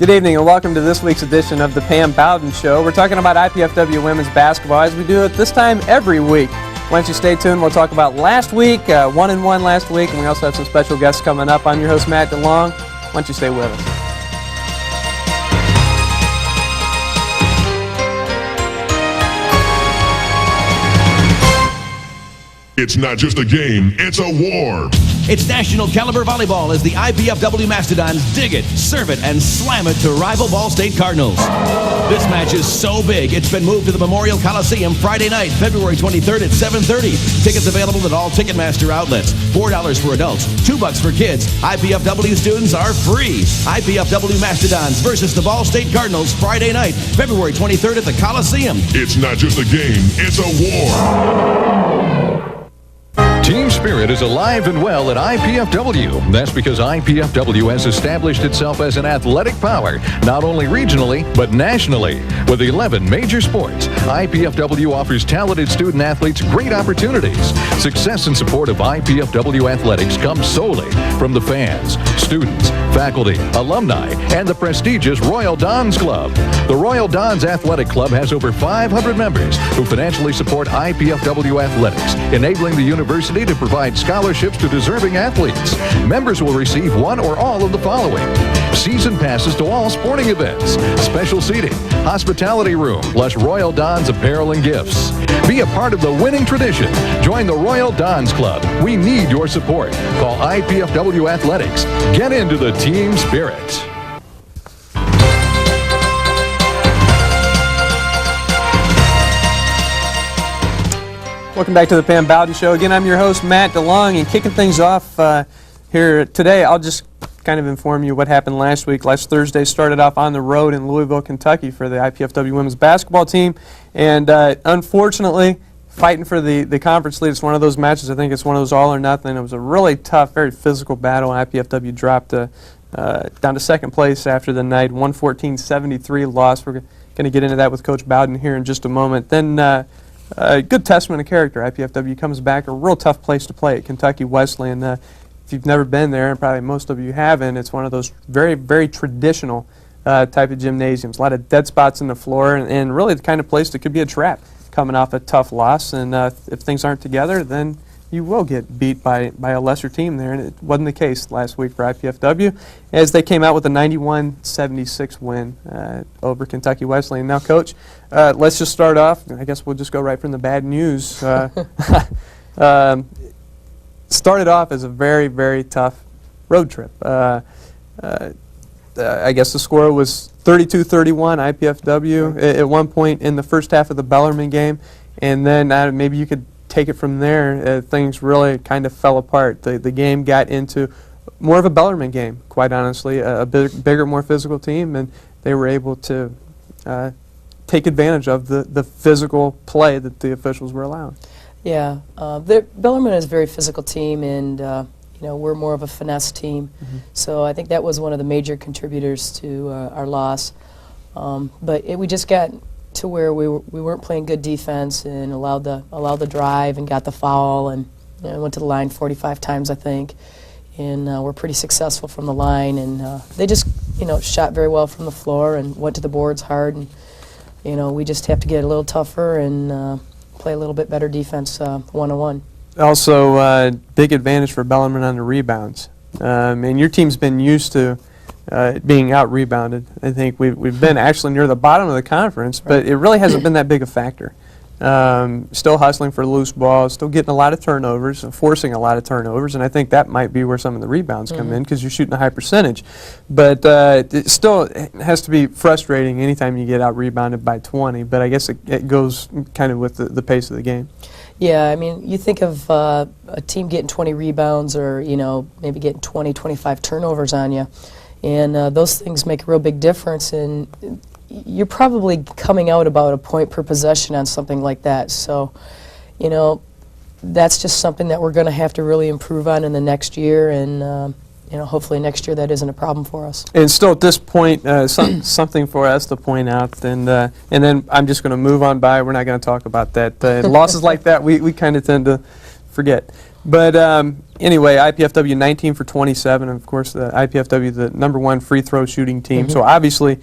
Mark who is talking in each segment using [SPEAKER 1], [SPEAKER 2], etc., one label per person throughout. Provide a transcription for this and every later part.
[SPEAKER 1] Good evening and welcome to this week's edition of the Pam Bowden Show. We're talking about IPFW women's basketball as we do it this time every week. Why don't you stay tuned? We'll talk about last week, 1-1 last week, and we also have some special guests coming up. I'm your host, Matt DeLong. Why don't you stay with us?
[SPEAKER 2] It's not just a game, it's a war.
[SPEAKER 3] It's national caliber volleyball as the IPFW Mastodons dig it, serve it, and slam it to rival Ball State Cardinals. This match is so big, it's been moved to the Memorial Coliseum Friday night, February 23rd at 7:30. Tickets available at all Ticketmaster outlets. $4 for adults, $2 for kids. IPFW students are free. IPFW Mastodons versus the Ball State Cardinals Friday night, February 23rd at the Coliseum.
[SPEAKER 2] It's not just a game, it's a war.
[SPEAKER 4] Team spirit is alive and well at IPFW. That's because IPFW has established itself as an athletic power, not only regionally, but nationally. With 11 major sports, IPFW offers talented student athletes great opportunities. Success and support of IPFW athletics comes solely from the fans, students, faculty, alumni, and the prestigious Royal Dons Club. The Royal Dons Athletic Club has over 500 members who financially support IPFW athletics, enabling the university to provide scholarships to deserving athletes. Members will receive one or all of the following: season passes to all sporting events, special seating, hospitality room, plus Royal Dons apparel and gifts. Be a part of the winning tradition. Join the Royal Dons Club. We need your support. Call IPFW Athletics. Get into the team spirit.
[SPEAKER 1] Welcome back to the Pam Bowden Show. Again, I'm your host, Matt DeLong, and kicking things off here today, I'll just kind of inform you what happened last week. Last Thursday started off on the road in Louisville, Kentucky for the IPFW women's basketball team, and unfortunately, fighting for the conference lead. It's one of those matches, I think it's one of those all or nothing. It was a really tough, very physical battle. IPFW dropped down to second place after the night, 114-73 loss. We're going to get into that with Coach Bowden here in just a moment. Then a good testament of character. IPFW comes back, a real tough place to play at Kentucky Wesleyan. If you've never been there, and probably most of you haven't, it's one of those very, very traditional type of gymnasiums. A lot of dead spots in the floor, and really the kind of place that could be a trap coming off a tough loss. And if things aren't together, then you will get beat by a lesser team there, and it wasn't the case last week for IPFW as they came out with a 91-76 win over Kentucky Wesleyan. Now, Coach, let's just start off. I guess we'll just go right from the bad news. Started off as a very, very tough road trip. I guess the score was 32-31 IPFW at one point in the first half of the Bellarmine game, and then maybe you could take it from there. Things really kind of fell apart. The game got into more of a Bellarmine game, quite honestly, a bigger, more physical team, and they were able to take advantage of the physical play that the officials were allowing.
[SPEAKER 5] Yeah, Bellarmine is a very physical team, and we're more of a finesse team. Mm-hmm. So I think that was one of the major contributors to our loss. But we just got to where we weren't playing good defense and allowed the drive and got the foul, and went to the line 45 times, I think, and we're pretty successful from the line, and they just shot very well from the floor and went to the boards hard, and we just have to get a little tougher and play a little bit better defense one-on-one.
[SPEAKER 1] Also, big advantage for Bellarmine on the rebounds. And your team's been used to being out-rebounded. I think we've been actually near the bottom of the conference, but it really hasn't been that big a factor. Still hustling for loose balls, still getting a lot of turnovers, forcing a lot of turnovers, and I think that might be where some of the rebounds come in because you're shooting a high percentage. But it still has to be frustrating anytime you get out-rebounded by 20, but I guess it goes kind of with the pace of the game.
[SPEAKER 5] Yeah, I mean, you think of a team getting 20 rebounds or, maybe getting 20, 25 turnovers on you, and those things make a real big difference, and you're probably coming out about a point per possession on something like that. So, that's just something that we're going to have to really improve on in the next year, and hopefully next year that isn't a problem for us.
[SPEAKER 1] And still at this point, something for us to point out, and then I'm just going to move on by. We're not going to talk about that. Losses like that, we kind of tend to forget. But anyway, IPFW 19 for 27, and of course the IPFW, the #1 free throw shooting team. So obviously,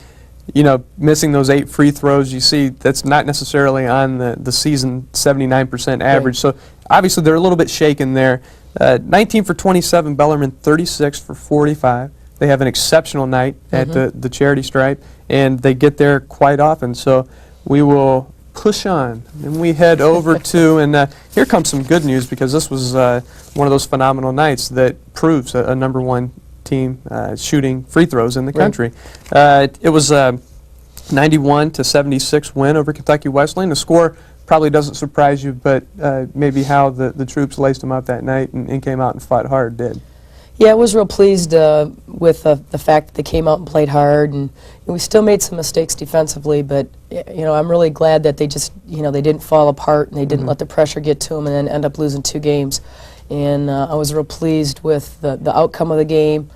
[SPEAKER 1] you know, missing those 8 free throws, you see that's not necessarily on the season 79% average. So obviously they're a little bit shaken there. 19 for 27, Bellarmine 36 for 45. They have an exceptional night at the charity stripe, and they get there quite often. So we will push on, and we head over to, and here comes some good news, because this was one of those phenomenal nights that proves a #1 team shooting free throws in the country. It was a 91-76 win over Kentucky Wesleyan. The score probably doesn't surprise you, but maybe how the troops laced them up that night and came out and fought hard did.
[SPEAKER 5] Yeah, I was real pleased with the fact that they came out and played hard, and we still made some mistakes defensively, but you know, I'm really glad that they just, you know, they didn't fall apart and they didn't let the pressure get to them and then end up losing 2 games. And I was real pleased with the outcome of the game.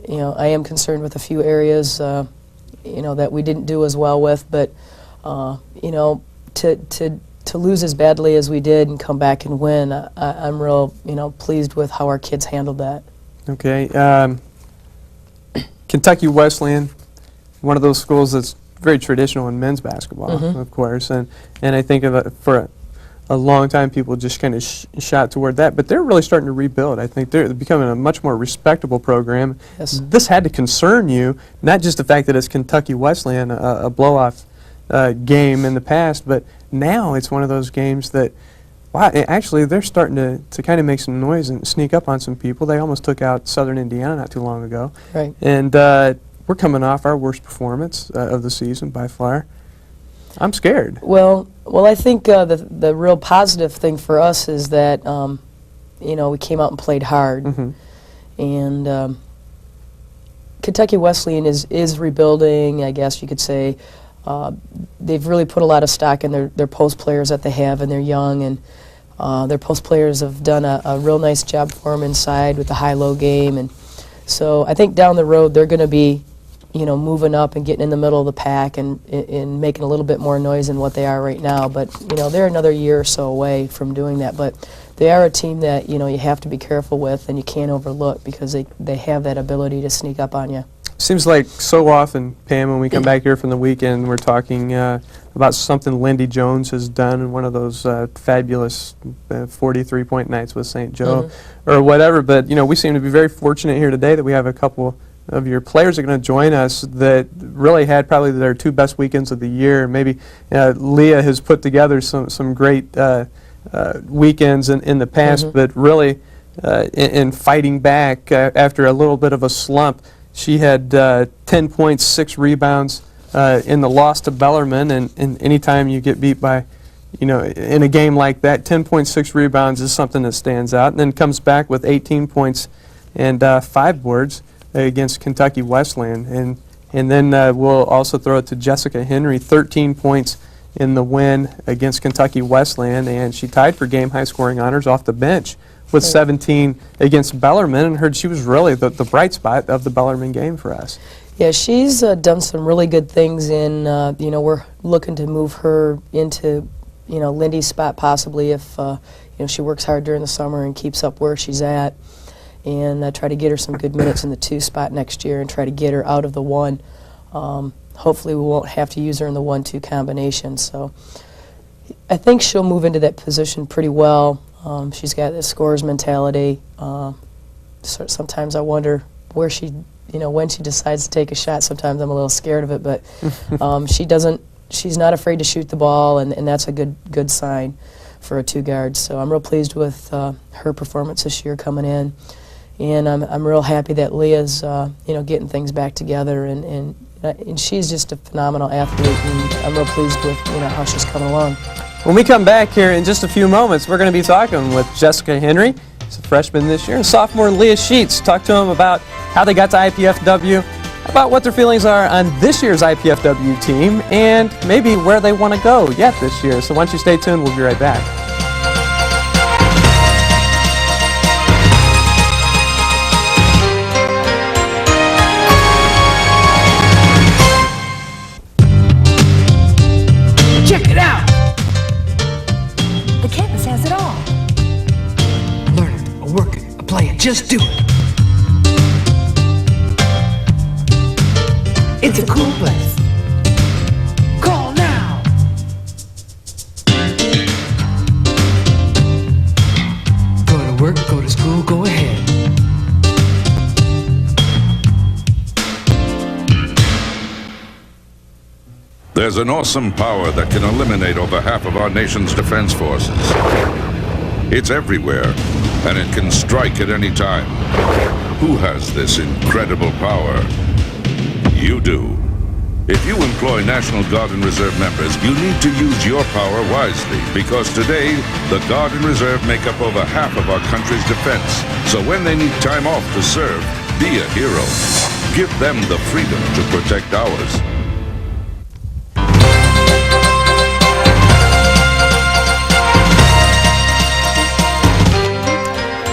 [SPEAKER 5] You know, I am concerned with a few areas, you know, that we didn't do as well with, but you know, to lose as badly as we did and come back and win, I'm real, you know, pleased with how our kids handled that.
[SPEAKER 1] Okay. Kentucky Wesleyan, one of those schools that's very traditional in men's basketball, of course, and I think for a long time people just kind of shot toward that, but they're really starting to rebuild. I think they're becoming a much more respectable program.
[SPEAKER 5] Yes.
[SPEAKER 1] This had to concern you, not just the fact that it's Kentucky Wesleyan, a blow-off game in the past, but now it's one of those games that, wow, actually they're starting to kind of make some noise and sneak up on some people. They almost took out Southern Indiana not too long ago.
[SPEAKER 5] Right.
[SPEAKER 1] And we're coming off our worst performance of the season by far. I'm scared.
[SPEAKER 5] Well, I think the real positive thing for us is that you know, we came out and played hard, and Kentucky Wesleyan is rebuilding, I guess you could say. They've really put a lot of stock in their post players that they have, and they're young, and their post players have done a real nice job for them inside with the high-low game, and so I think down the road they're going to be, you know, moving up and getting in the middle of the pack and making a little bit more noise than what they are right now. But you know, they're another year or so away from doing that. But they are a team that, you know, you have to be careful with and you can't overlook, because they have that ability to sneak up on you.
[SPEAKER 1] Seems like so often, Pam, when we come back here from the weekend, we're talking about something Lindy Jones has done in one of those fabulous 43-point nights with St. Joe or whatever. But you know, we seem to be very fortunate here today that we have a couple of your players are going to join us that really had probably their 2 best weekends of the year. Maybe Leah has put together some great weekends in the past, but really in fighting back after a little bit of a slump. She had 10 points, 6 rebounds in the loss to Bellarmine, and anytime you get beat by, you know, in a game like that, 10.6 rebounds is something that stands out, and then comes back with 18 points and 5 boards against Kentucky Wesleyan, and then we'll also throw it to Jessica Henry, 13 points in the win against Kentucky Wesleyan, and she tied for game high scoring honors off the bench with 17 against Bellarmine, and heard she was really the bright spot of the Bellarmine game for us.
[SPEAKER 5] Yeah, she's done some really good things in, you know, we're looking to move her into, you know, Lindy's spot possibly if, you know, she works hard during the summer and keeps up where she's at, and try to get her some good minutes in the 2 spot next year and try to get her out of the 1. Hopefully we won't have to use her in the 1-2 combination. So I think she'll move into that position pretty well. She's got this scorer's mentality. So sometimes I wonder where she, you know, when she decides to take a shot. Sometimes I'm a little scared of it, but she's not afraid to shoot the ball, and that's a good sign for a 2 guard. So I'm real pleased with her performance this year coming in. And I'm real happy that Leah's, you know, getting things back together, and she's just a phenomenal athlete, and I'm real pleased with, you know, how she's coming along.
[SPEAKER 1] When we come back here in just a few moments, we're going to be talking with Jessica Henry, she's a freshman this year, and sophomore Leah Sheets. Talk to them about how they got to IPFW, about what their feelings are on this year's IPFW team, and maybe where they want to go yet this year. So why don't you stay tuned, we'll be right back.
[SPEAKER 6] Check it out! The campus has it all. just do it. It's a cool place. Call now. Go to work, go to school, go ahead.
[SPEAKER 2] There's an awesome power that can eliminate over half of our nation's defense forces. It's everywhere, and it can strike at any time. Who has this incredible power? You do. If you employ National Guard and Reserve members, you need to use your power wisely, because today, the Guard and Reserve make up over half of our country's defense. So when they need time off to serve, be a hero. Give them the freedom to protect ours.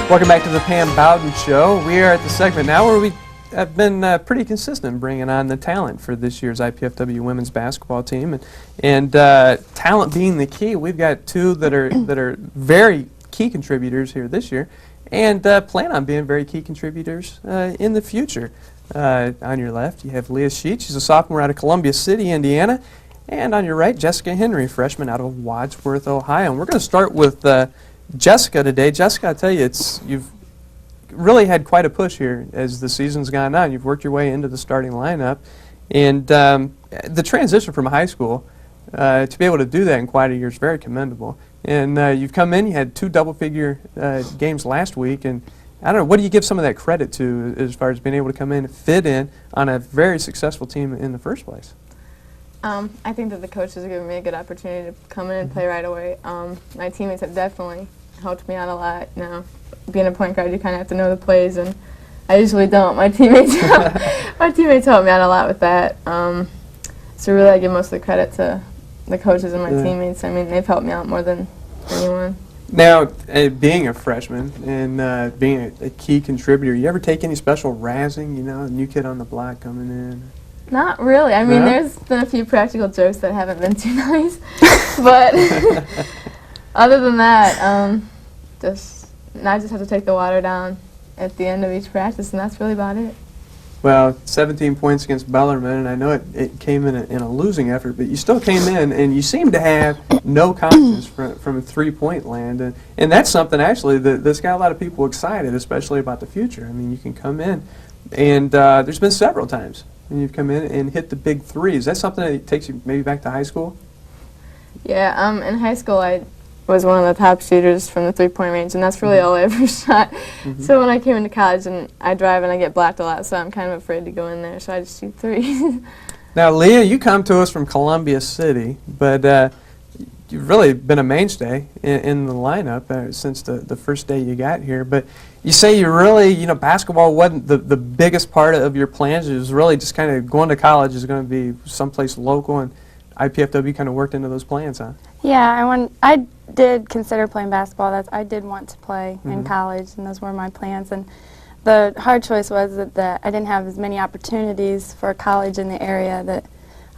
[SPEAKER 1] Welcome back to the Pam Bowden Show. We are at the segment now where we have been pretty consistent in bringing on the talent for this year's IPFW women's basketball team, and talent being the key. We've got two that are very key contributors here this year, and plan on being very key contributors in the future. On your left, you have Leah Sheets. She's a sophomore out of Columbia City, Indiana, and on your right, Jessica Henry, freshman out of Wadsworth, Ohio. And we're going to start with Jessica today. Jessica, I tell you, you've really had quite a push here as the season's gone on. You've worked your way into the starting lineup, and the transition from high school to be able to do that in quite a year is very commendable. And you've come in, you had 2 double-figure games last week, and I don't know, what do you give some of that credit to as far as being able to come in and fit in on a very successful team in the first place?
[SPEAKER 7] I think that the coaches have given me a good opportunity to come in and play right away. My teammates have definitely helped me out a lot. You know, being a point guard, you kind of have to know the plays, and I usually don't. My teammates help me out a lot with that. So really, I give most of the credit to the coaches and my teammates. I mean, they've helped me out more than anyone.
[SPEAKER 1] Now, being a freshman and being a key contributor, you ever take any special razzing? You know, a new kid on the block coming in.
[SPEAKER 7] Not really. I mean, there's been a few practical jokes that haven't been too nice, but other than that, I just have to take the water down at the end of each practice, and that's really about it.
[SPEAKER 1] Well, 17 points against Bellarmine, and I know it came in a losing effort, but you still came in, and you seem to have no conscience from a three-point land, and that's something actually that's got a lot of people excited, especially about the future. I mean, you can come in, and there's been several times when you've come in and hit the big threes. That's something that takes you maybe back to high school?
[SPEAKER 7] Yeah, in high school I was one of the top shooters from the three-point range, and that's really all I ever shot. So when I came into college, and I drive and I get blocked a lot, so I'm kind of afraid to go in there, so I just shoot threes.
[SPEAKER 1] Now, Leah, you come to us from Columbia City, but you've really been a mainstay in the lineup since the first day you got here. But you say you really, basketball wasn't the biggest part of your plans. It was really just kind of going to college is going to be someplace local, and IPFW kind of worked into those plans, huh?
[SPEAKER 8] Yeah, I did consider playing basketball. I did want to play in college, and those were my plans. And the hard choice was that I didn't have as many opportunities for college in the area that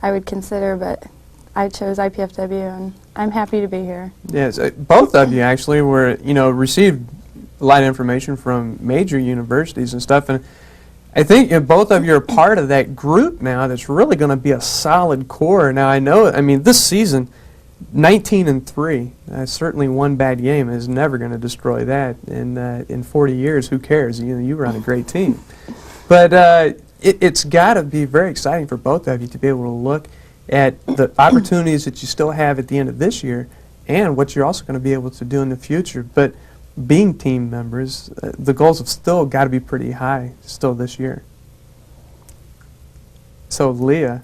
[SPEAKER 8] I would consider, but I chose IPFW, and I'm happy to be here. Yes,
[SPEAKER 1] both of you actually were, received a lot of information from major universities and stuff, and I think both of you are part of that group now that's really going to be a solid core. Now, this season, 19-3, certainly one bad game is never going to destroy that. In 40 years, who cares? You were on a great team. But it's got to be very exciting for both of you to be able to look at the opportunities that you still have at the end of this year and what you're also going to be able to do in the future. But being team members, the goals have still got to be pretty high still this year. So, Leah,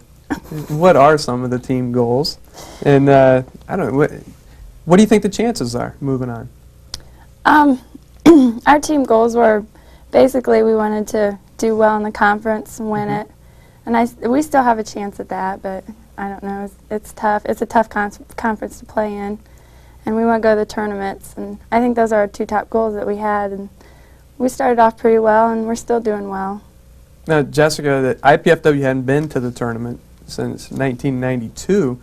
[SPEAKER 1] what are some of the team goals? And I don't know, what do you think the chances are moving on?
[SPEAKER 8] Our team goals were basically we wanted to do well in the conference and win it. And we still have a chance at that, but I don't know. It's tough. It's a tough conference to play in. And we want to go to the tournaments. And I think those are our 2 top goals that we had. And we started off pretty well, and we're still doing well.
[SPEAKER 1] Now, Jessica, the IPFW hadn't been to the tournament since 1992.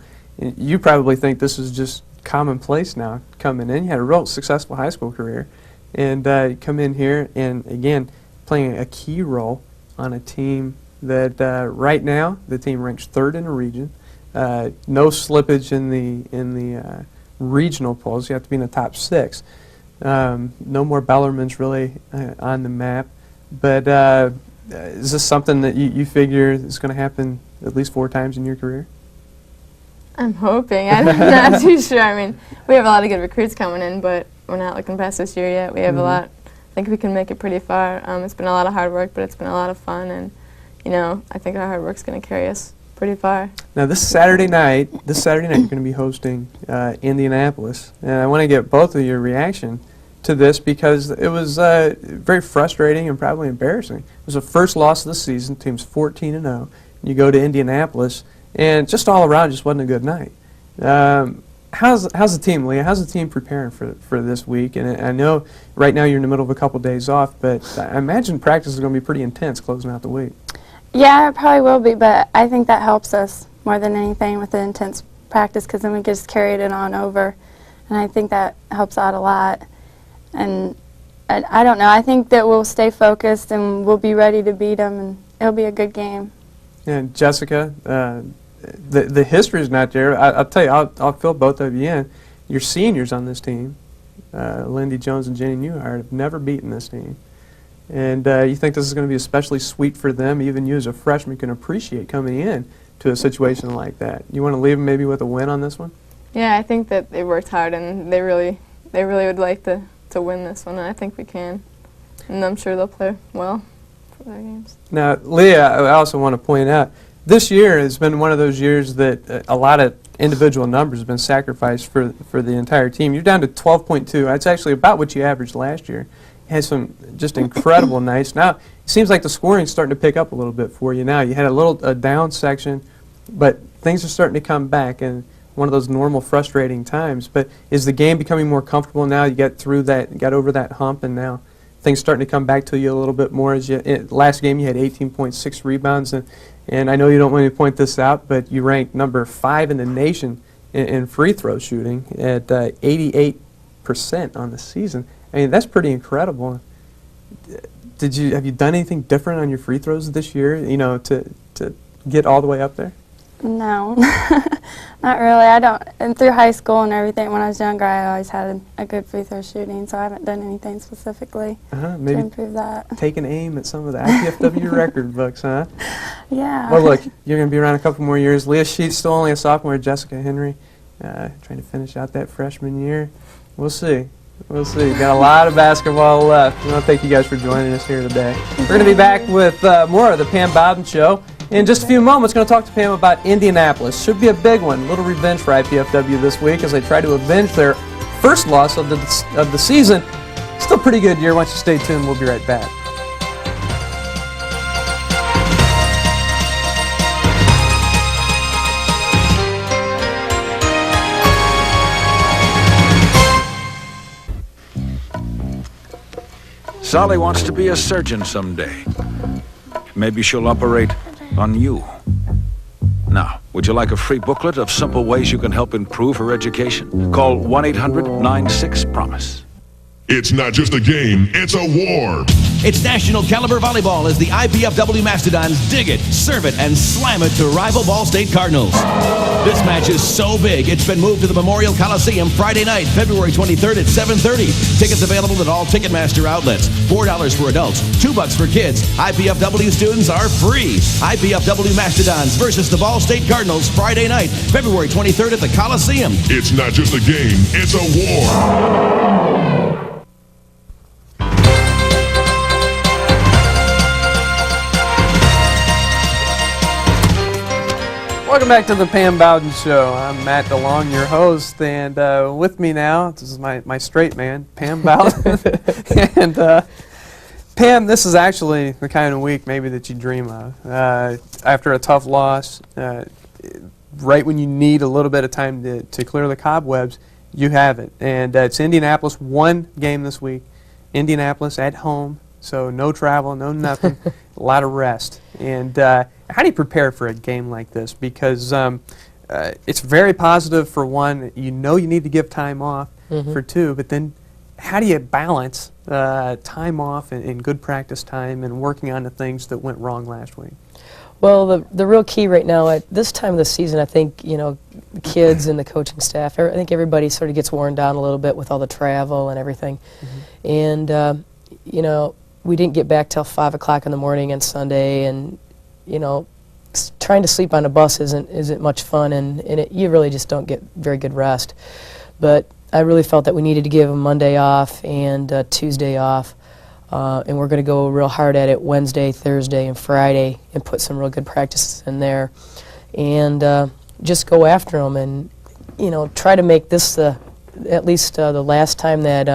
[SPEAKER 1] You probably think this is just commonplace now coming in. You had a real successful high school career. and come in here and, again, playing a key role on a team that right now the team ranks 3rd in the region. No slippage in the regional polls. You have to be in the top 6. No more Bellarmines really on the map. But is this something that you figure is going to happen at least 4 times in your career?
[SPEAKER 7] I'm hoping. I'm not too sure. I mean, we have a lot of good recruits coming in, but we're not looking past this year yet. We have a lot. I think we can make it pretty far. It's been a lot of hard work, but it's been a lot of fun, and I think our hard work's going to carry us pretty far.
[SPEAKER 1] Now this Saturday night you're going to be hosting Indianapolis, and I want to get both of your reaction to this because it was very frustrating and probably embarrassing. It was the first loss of the season. Team's 14-0. You go to Indianapolis, and just all around, just wasn't a good night. How's the team, Leah? How's the team preparing for this week? And I know right now you're in the middle of a couple days off, but I imagine practice is going to be pretty intense closing out the week.
[SPEAKER 8] Yeah, it probably will be, but I think that helps us more than anything with the intense practice because then we just carried it on over, and I think that helps out a lot. And I don't know. I think that we'll stay focused and we'll be ready to beat them, and it'll be a good game.
[SPEAKER 1] And Jessica, the history is not there. I'll tell you, I'll fill both of you in. Your seniors on this team, Lindy Jones and Jenny Newhart, have never beaten this team. And you think this is going to be especially sweet for them? Even you as a freshman can appreciate coming in to a situation like that. You want to leave them maybe with a win on this one?
[SPEAKER 7] Yeah, I think that they worked hard, and they really would like to win this one, and I think we can. And I'm sure they'll play well for their games.
[SPEAKER 1] Now, Leah, I also want to point out, this year has been one of those years that a lot of individual numbers have been sacrificed for the entire team. You're down to 12.2. That's actually about what you averaged last year. You had some just incredible nights. Now, it seems like the scoring's starting to pick up a little bit for you now. You had a down section, but things are starting to come back, and one of those normal frustrating times. But is the game becoming more comfortable now? You got over that hump, and now things starting to come back to you a little bit more. Last game you had 18.6 rebounds, and I know you don't want me to point this out, but you ranked number 5 in the nation in free throw shooting at 88% on the season. I mean, that's pretty incredible. Have you done anything different on your free throws this year, to get all the way up there?
[SPEAKER 8] No, not really. I don't. And through high school and everything, when I was younger, I always had a good free throw shooting, so I haven't done anything specifically to improve that.
[SPEAKER 1] Take an aim at some of the IPFW record books, huh?
[SPEAKER 8] Yeah.
[SPEAKER 1] Well, look, you're going to be around a couple more years. Leah Sheets still only a sophomore. Jessica Henry trying to finish out that freshman year. We'll see. We'll see. Got a lot of basketball left. I want to thank you guys for joining us here today. We're going to be back with more of the Pam Bowden Show. In just a few moments, going to talk to Pam about Indianapolis. Should be a big one. A little revenge for IPFW this week as they try to avenge their first loss of the season. Still a pretty good year. Why don't you stay tuned? We'll be right back.
[SPEAKER 9] Sally wants to be a surgeon someday. Maybe she'll operate on you. Now, would you like a free booklet of simple ways you can help improve her education? Call 1-800-96-PROMISE.
[SPEAKER 10] It's not just a game, it's a war.
[SPEAKER 3] It's national caliber volleyball as the IPFW Mastodons dig it, serve it, and slam it to rival Ball State Cardinals. This match is so big, it's been moved to the Memorial Coliseum Friday night, February 23rd at 7:30. Tickets available at all Ticketmaster outlets. $4 for adults, $2 for kids. IPFW students are free. IPFW Mastodons versus the Ball State Cardinals Friday night, February 23rd at the Coliseum.
[SPEAKER 10] It's not just a game, it's a war.
[SPEAKER 1] Welcome back to the Pam Bowden Show. I'm Matt DeLong, your host, and with me now, this is my straight man, Pam Bowden. And Pam, this is actually the kind of week maybe that you dream of. After a tough loss, right when you need a little bit of time to clear the cobwebs, you have it. And it's Indianapolis, one game this week. Indianapolis at home, so no travel, no nothing, a lot of rest. And how do you prepare for a game like this? Because it's very positive for one. You know you need to give time off for two, but then how do you balance time off and good practice time and working on the things that went wrong last week?
[SPEAKER 5] Well, the real key right now at this time of the season, I think, you know, the kids and the coaching staff, I think everybody sort of gets worn down a little bit with all the travel and everything. And, you know, we didn't get back till 5 o'clock in the morning on Sunday, and, you know, trying to sleep on a bus isn't much fun, and you really just don't get very good rest. But I really felt that we needed to give them Monday off and Tuesday off, and we're going to go real hard at it Wednesday, Thursday, and Friday, and put some real good practices in there, and just go after them, and you know, try to make this at least the last time that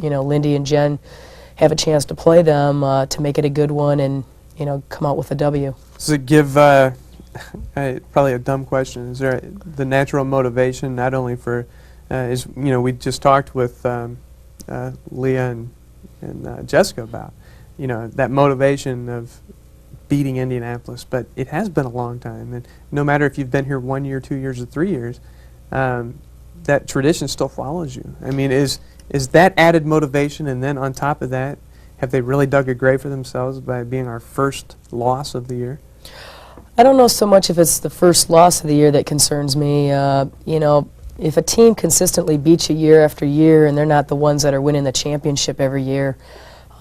[SPEAKER 5] you know, Lindy and Jen have a chance to play them, to make it a good one, and you know, come out with a W.
[SPEAKER 1] Does it give probably a dumb question? Is there the natural motivation not only for is, you know, we just talked with Leah and Jessica about, you know, that motivation of beating Indianapolis, but it has been a long time, and no matter if you've been here 1 year, 2 years, or 3 years, that tradition still follows you. I mean, is that added motivation, and then on top of that, have they really dug a grave for themselves by being our first loss of the year?
[SPEAKER 5] I don't know so much if it's the first loss of the year that concerns me. You know, if a team consistently beats you year after year and they're not the ones that are winning the championship every year,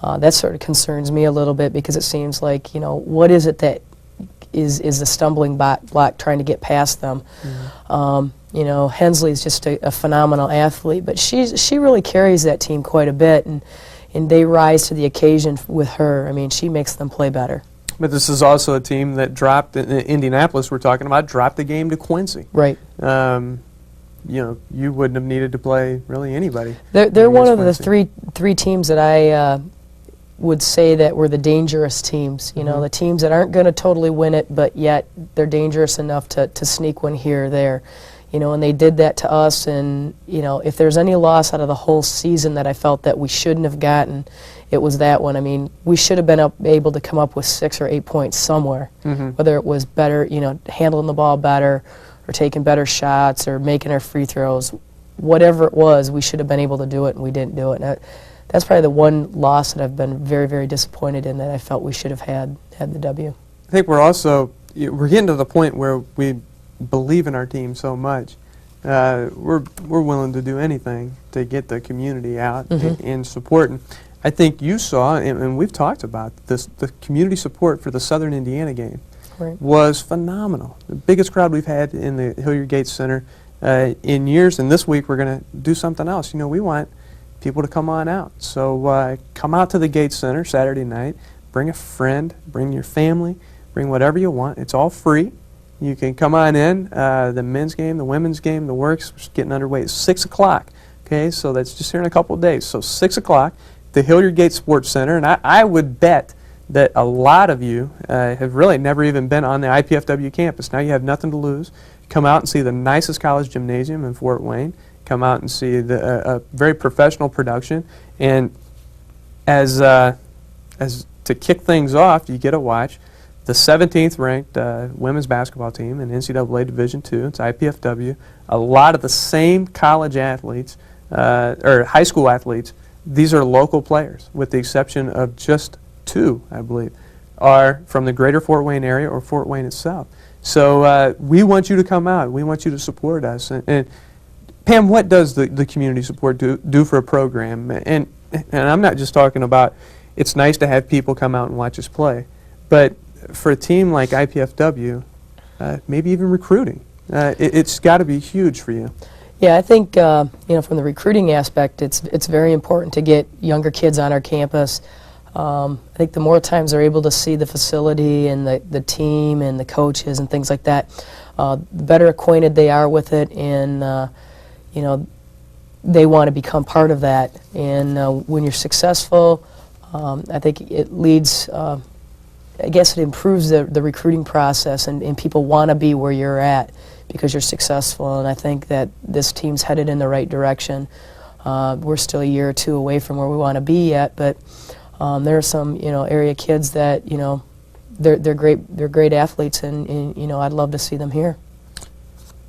[SPEAKER 5] that sort of concerns me a little bit, because it seems like, you know, what is it that is the stumbling block trying to get past them? You know, Hensley's just a phenomenal athlete, but she really carries that team quite a bit, and they rise to the occasion with her. I mean, she makes them play better.
[SPEAKER 1] But this is also a team that dropped, Indianapolis we're talking about, dropped the game to Quincy.
[SPEAKER 5] Right.
[SPEAKER 1] You know, you wouldn't have needed to play really anybody.
[SPEAKER 5] They're one of the three teams that I would say that were the dangerous teams. You know, the teams that aren't going to totally win it, but yet they're dangerous enough to sneak one here or there. You know, and they did that to us, and, you know, if there's any loss out of the whole season that I felt that we shouldn't have gotten, it was that one. I mean, we should have been able to come up with 6 or 8 points somewhere, whether it was better, you know, handling the ball better, or taking better shots, or making our free throws. Whatever it was, we should have been able to do it, and we didn't do it. And that's probably the one loss that I've been very, very disappointed in, that I felt we should have had the W.
[SPEAKER 1] I think we're getting to the point where we believe in our team so much. We're willing to do anything to get the community out and support. And I think you saw, and we've talked about this, the community support for the Southern Indiana game was phenomenal. The biggest crowd we've had in the Hilliard Gates Center in years, and this week we're going to do something else. You know, we want people to come on out. So come out to the Gates Center Saturday night, bring a friend, bring your family, bring whatever you want. It's all free. You can come on in. The men's game, the women's game, the works is getting underway at 6 o'clock. Okay, so that's just here in a couple of days. So 6 o'clock, the Hilliard Gates Sports Center, and I would bet that a lot of you have really never even been on the IPFW campus. Now you have nothing to lose. Come out and see the nicest college gymnasium in Fort Wayne. Come out and see a very professional production. And as to kick things off, you get to watch the 17th ranked women's basketball team in NCAA Division II. It's IPFW. A lot of the same college athletes, or high school athletes, these are local players, with the exception of just 2, I believe, are from the greater Fort Wayne area or Fort Wayne itself. So we want you to come out. We want you to support us. And Pam, what does the community support do for a program? And I'm not just talking about it's nice to have people come out and watch us play, but for a team like IPFW, maybe even recruiting, it's got to be huge for you.
[SPEAKER 5] Yeah, I think you know, from the recruiting aspect, it's very important to get younger kids on our campus. I think the more times they're able to see the facility and the team and the coaches and things like that, the better acquainted they are with it, and you know, they want to become part of that. And when you're successful, I think it leads. I guess it improves the recruiting process, and people want to be where you're at because you're successful. And I think that this team's headed in the right direction. We're still a year or 2 away from where we want to be yet, but there are some, you know, area kids that, you know, they're great athletes, and you know, I'd love to see them here.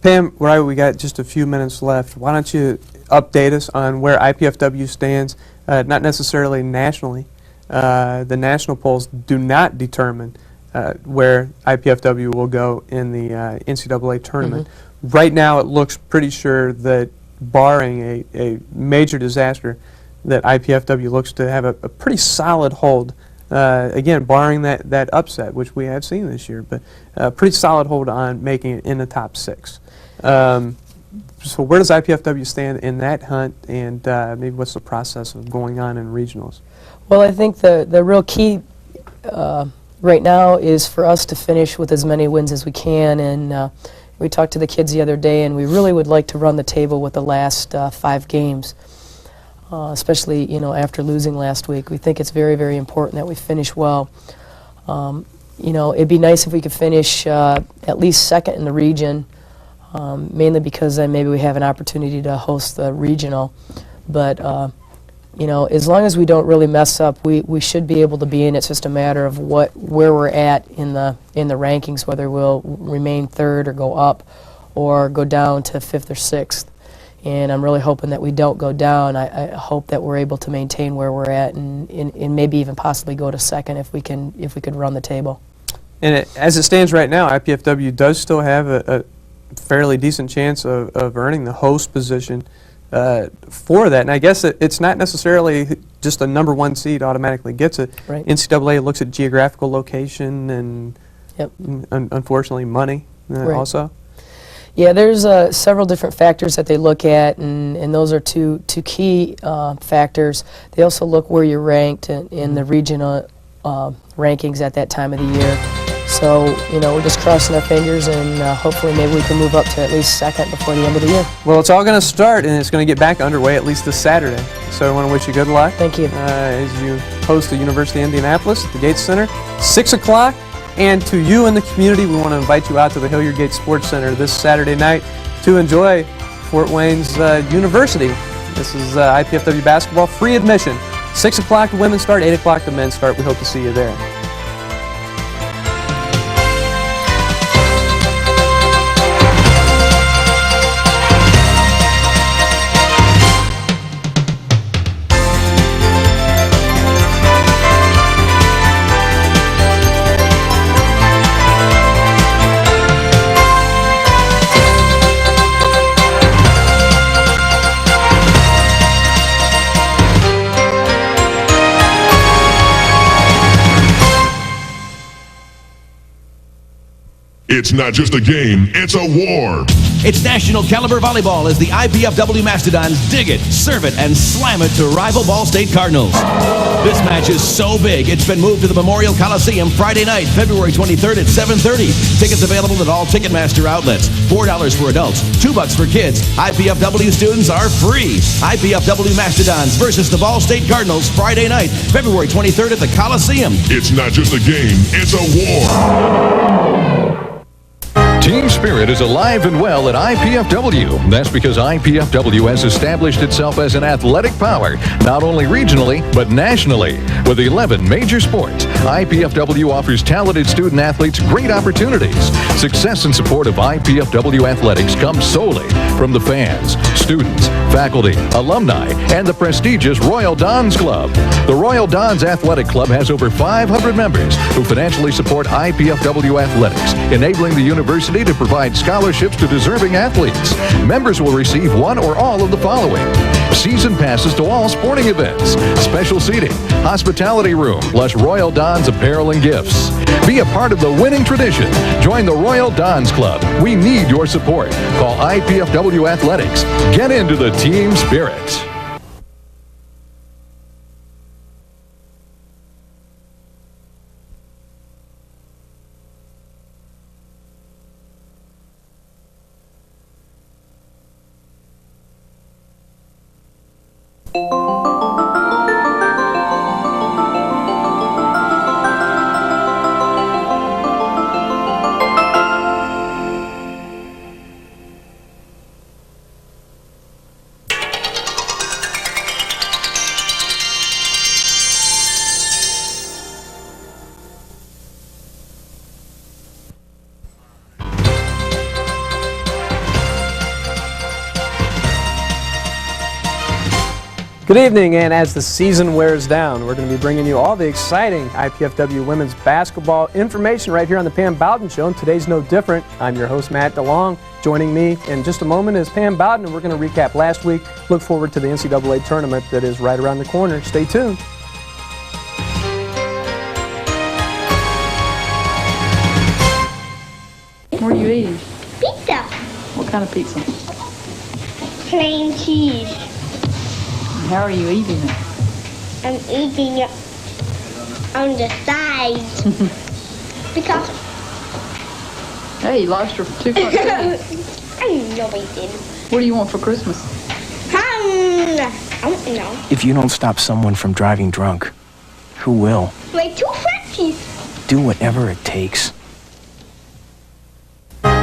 [SPEAKER 1] Pam, we got just a few minutes left. Why don't you update us on where IPFW stands, not necessarily nationally. The national polls do not determine where IPFW will go in the NCAA tournament. Right now, it looks pretty sure that, barring a major disaster, that IPFW looks to have a pretty solid hold. Again, barring that upset, which we have seen this year, but a pretty solid hold on making it in the top 6. So where does IPFW stand in that hunt, and maybe what's the process of going on in regionals?
[SPEAKER 5] Well, I think the real key right now is for us to finish with as many wins as we can, and we talked to the kids the other day, and we really would like to run the table with the last 5 games, especially after losing last week. We think it's very, very important that we finish well. It'd be nice if we could finish at least second in the region, mainly because then maybe we have an opportunity to host the regional. But as long as we don't really mess up, we should be able to be in. It's just a matter of where we're at in the rankings, whether we'll remain 3rd or go up or go down to 5th or 6th. And I'm really hoping that we don't go down. I hope that we're able to maintain where we're at and maybe even possibly go to 2nd if we could run the table.
[SPEAKER 1] And as it stands right now, IPFW does still have a fairly decent chance of earning the host position for that. And I guess it's not necessarily just a number 1 seed automatically gets it.
[SPEAKER 5] Right.
[SPEAKER 1] NCAA looks at geographical location and unfortunately money also.
[SPEAKER 5] Yeah, there's several different factors that they look at, and those are two key factors. They also look where you're ranked in the regional rankings at that time of the year. So, we're just crossing our fingers, and hopefully maybe we can move up to at least 2nd before the end of the year.
[SPEAKER 1] Well, it's all going to start, and it's going to get back underway at least this Saturday. So I want to wish you good luck.
[SPEAKER 5] Thank you.
[SPEAKER 1] As you host the University of Indianapolis at the Gates Center, 6 o'clock. And to you and the community, we want to invite you out to the Hilliard Gates Sports Center this Saturday night to enjoy Fort Wayne's University. This is IPFW basketball, free admission. 6 o'clock the women's start, 8 o'clock the men's start. We hope to see you there.
[SPEAKER 10] It's not just a game, it's a war.
[SPEAKER 3] It's national caliber volleyball as the IPFW Mastodons dig it, serve it, and slam it to rival Ball State Cardinals. This match is so big, it's been moved to the Memorial Coliseum Friday night, February 23rd at 7:30. Tickets available at all Ticketmaster outlets. $4 for adults, $2 for kids. IPFW students are free. IPFW Mastodons versus the Ball State Cardinals Friday night, February 23rd at the Coliseum.
[SPEAKER 10] It's not just a game, it's a war.
[SPEAKER 4] Team spirit is alive and well at IPFW. That's because IPFW has established itself as an athletic power, not only regionally, but nationally. With 11 major sports, IPFW offers talented student athletes great opportunities. Success and support of IPFW athletics comes solely from the fans, students, faculty, alumni, and the prestigious Royal Dons Club. The Royal Dons Athletic Club has over 500 members who financially support IPFW athletics, enabling the university to provide scholarships to deserving athletes. Members will receive one or all of the following: season passes to all sporting events, special seating, hospitality room, plus Royal Dons apparel and gifts. Be a part of the winning tradition. Join the Royal Dons Club. We need your support. Call IPFW Athletics. Get into the team spirit.
[SPEAKER 1] Good evening, and as the season wears down, we're going to be bringing you all the exciting IPFW women's basketball information right here on the Pam Bowden Show, and today's no different. I'm your host, Matt DeLong. Joining me in just a moment is Pam Bowden, and we're going to recap last week. Look forward to the NCAA tournament that is right around the corner. Stay tuned.
[SPEAKER 11] What are you eating?
[SPEAKER 12] Pizza.
[SPEAKER 11] What kind of pizza?
[SPEAKER 12] Plain cheese.
[SPEAKER 11] How are you eating it?
[SPEAKER 12] I'm eating it on the side. Because
[SPEAKER 11] Hey, you lost your 2 front teeth.
[SPEAKER 12] I know I did.
[SPEAKER 11] What do you want for Christmas?
[SPEAKER 12] I don't know.
[SPEAKER 13] If you don't stop someone from driving drunk, who will?
[SPEAKER 12] My 2 front teeth.
[SPEAKER 13] Do whatever it takes.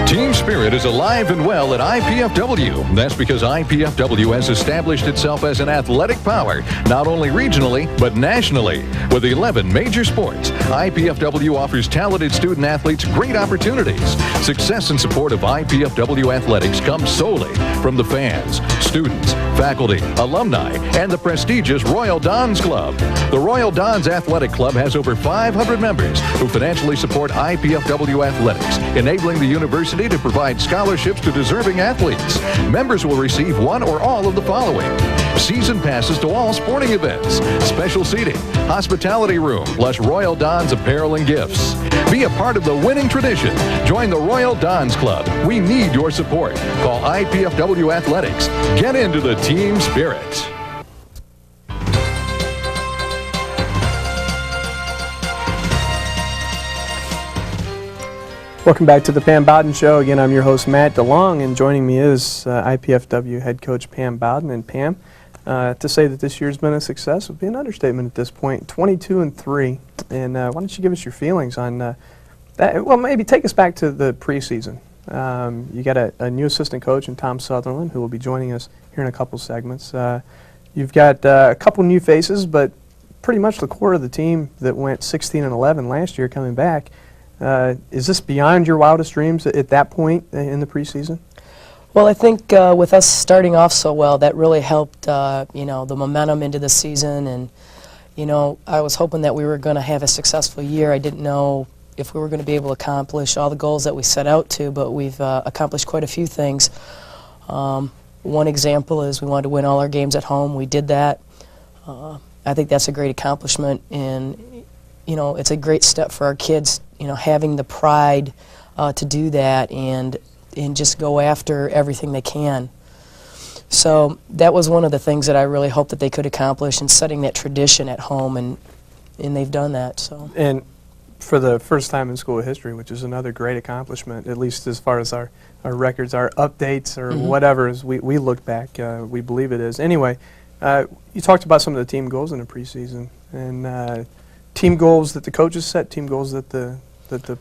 [SPEAKER 4] Team spirit is alive and well at IPFW. That's because IPFW has established itself as an athletic power, not only regionally, but nationally. With 11 major sports, IPFW offers talented student athletes great opportunities. Success and support of IPFW athletics comes solely from the fans, students, faculty, alumni, and the prestigious Royal Dons Club. The Royal Dons Athletic Club has over 500 members who financially support IPFW athletics, enabling the university to provide scholarships to deserving athletes. Members will receive one or all of the following: season passes to all sporting events, special seating, hospitality room, plus Royal Dons apparel and gifts. Be a part of the winning tradition. Join the Royal Dons Club. We need your support. Call IPFW Athletics. Get into the team spirit.
[SPEAKER 1] Welcome back to the Pam Bowden Show. Again, I'm your host, Matt DeLong, and joining me is IPFW head coach Pam Bowden. And Pam, to say that this year's been a success would be an understatement at this point. 22-3, and why don't you give us your feelings on that? Well, maybe take us back to the preseason. You got a new assistant coach in Tom Sutherland, who will be joining us here in a couple segments. You've got a couple new faces, but pretty much the core of the team that went 16-11 last year coming back. Is this beyond your wildest dreams at that point in the preseason?
[SPEAKER 5] Well, I think with us starting off so well, that really helped, the momentum into the season. And, I was hoping that we were going to have a successful year. I didn't know if we were going to be able to accomplish all the goals that we set out to, but we've accomplished quite a few things. One example is we wanted to win all our games at home. We did that. I think that's a great accomplishment, and, it's a great step for our kids, having the pride to do that and just go after everything they can. So that was one of the things that I really hoped that they could accomplish, in setting that tradition at home, and they've done that. So. And
[SPEAKER 1] for the first time in school history, which is another great accomplishment, at least as far as our records, our updates, or whatever, as we look back, we believe it is. Anyway, you talked about some of the team goals in the preseason, and team goals that the coaches set, team goals that the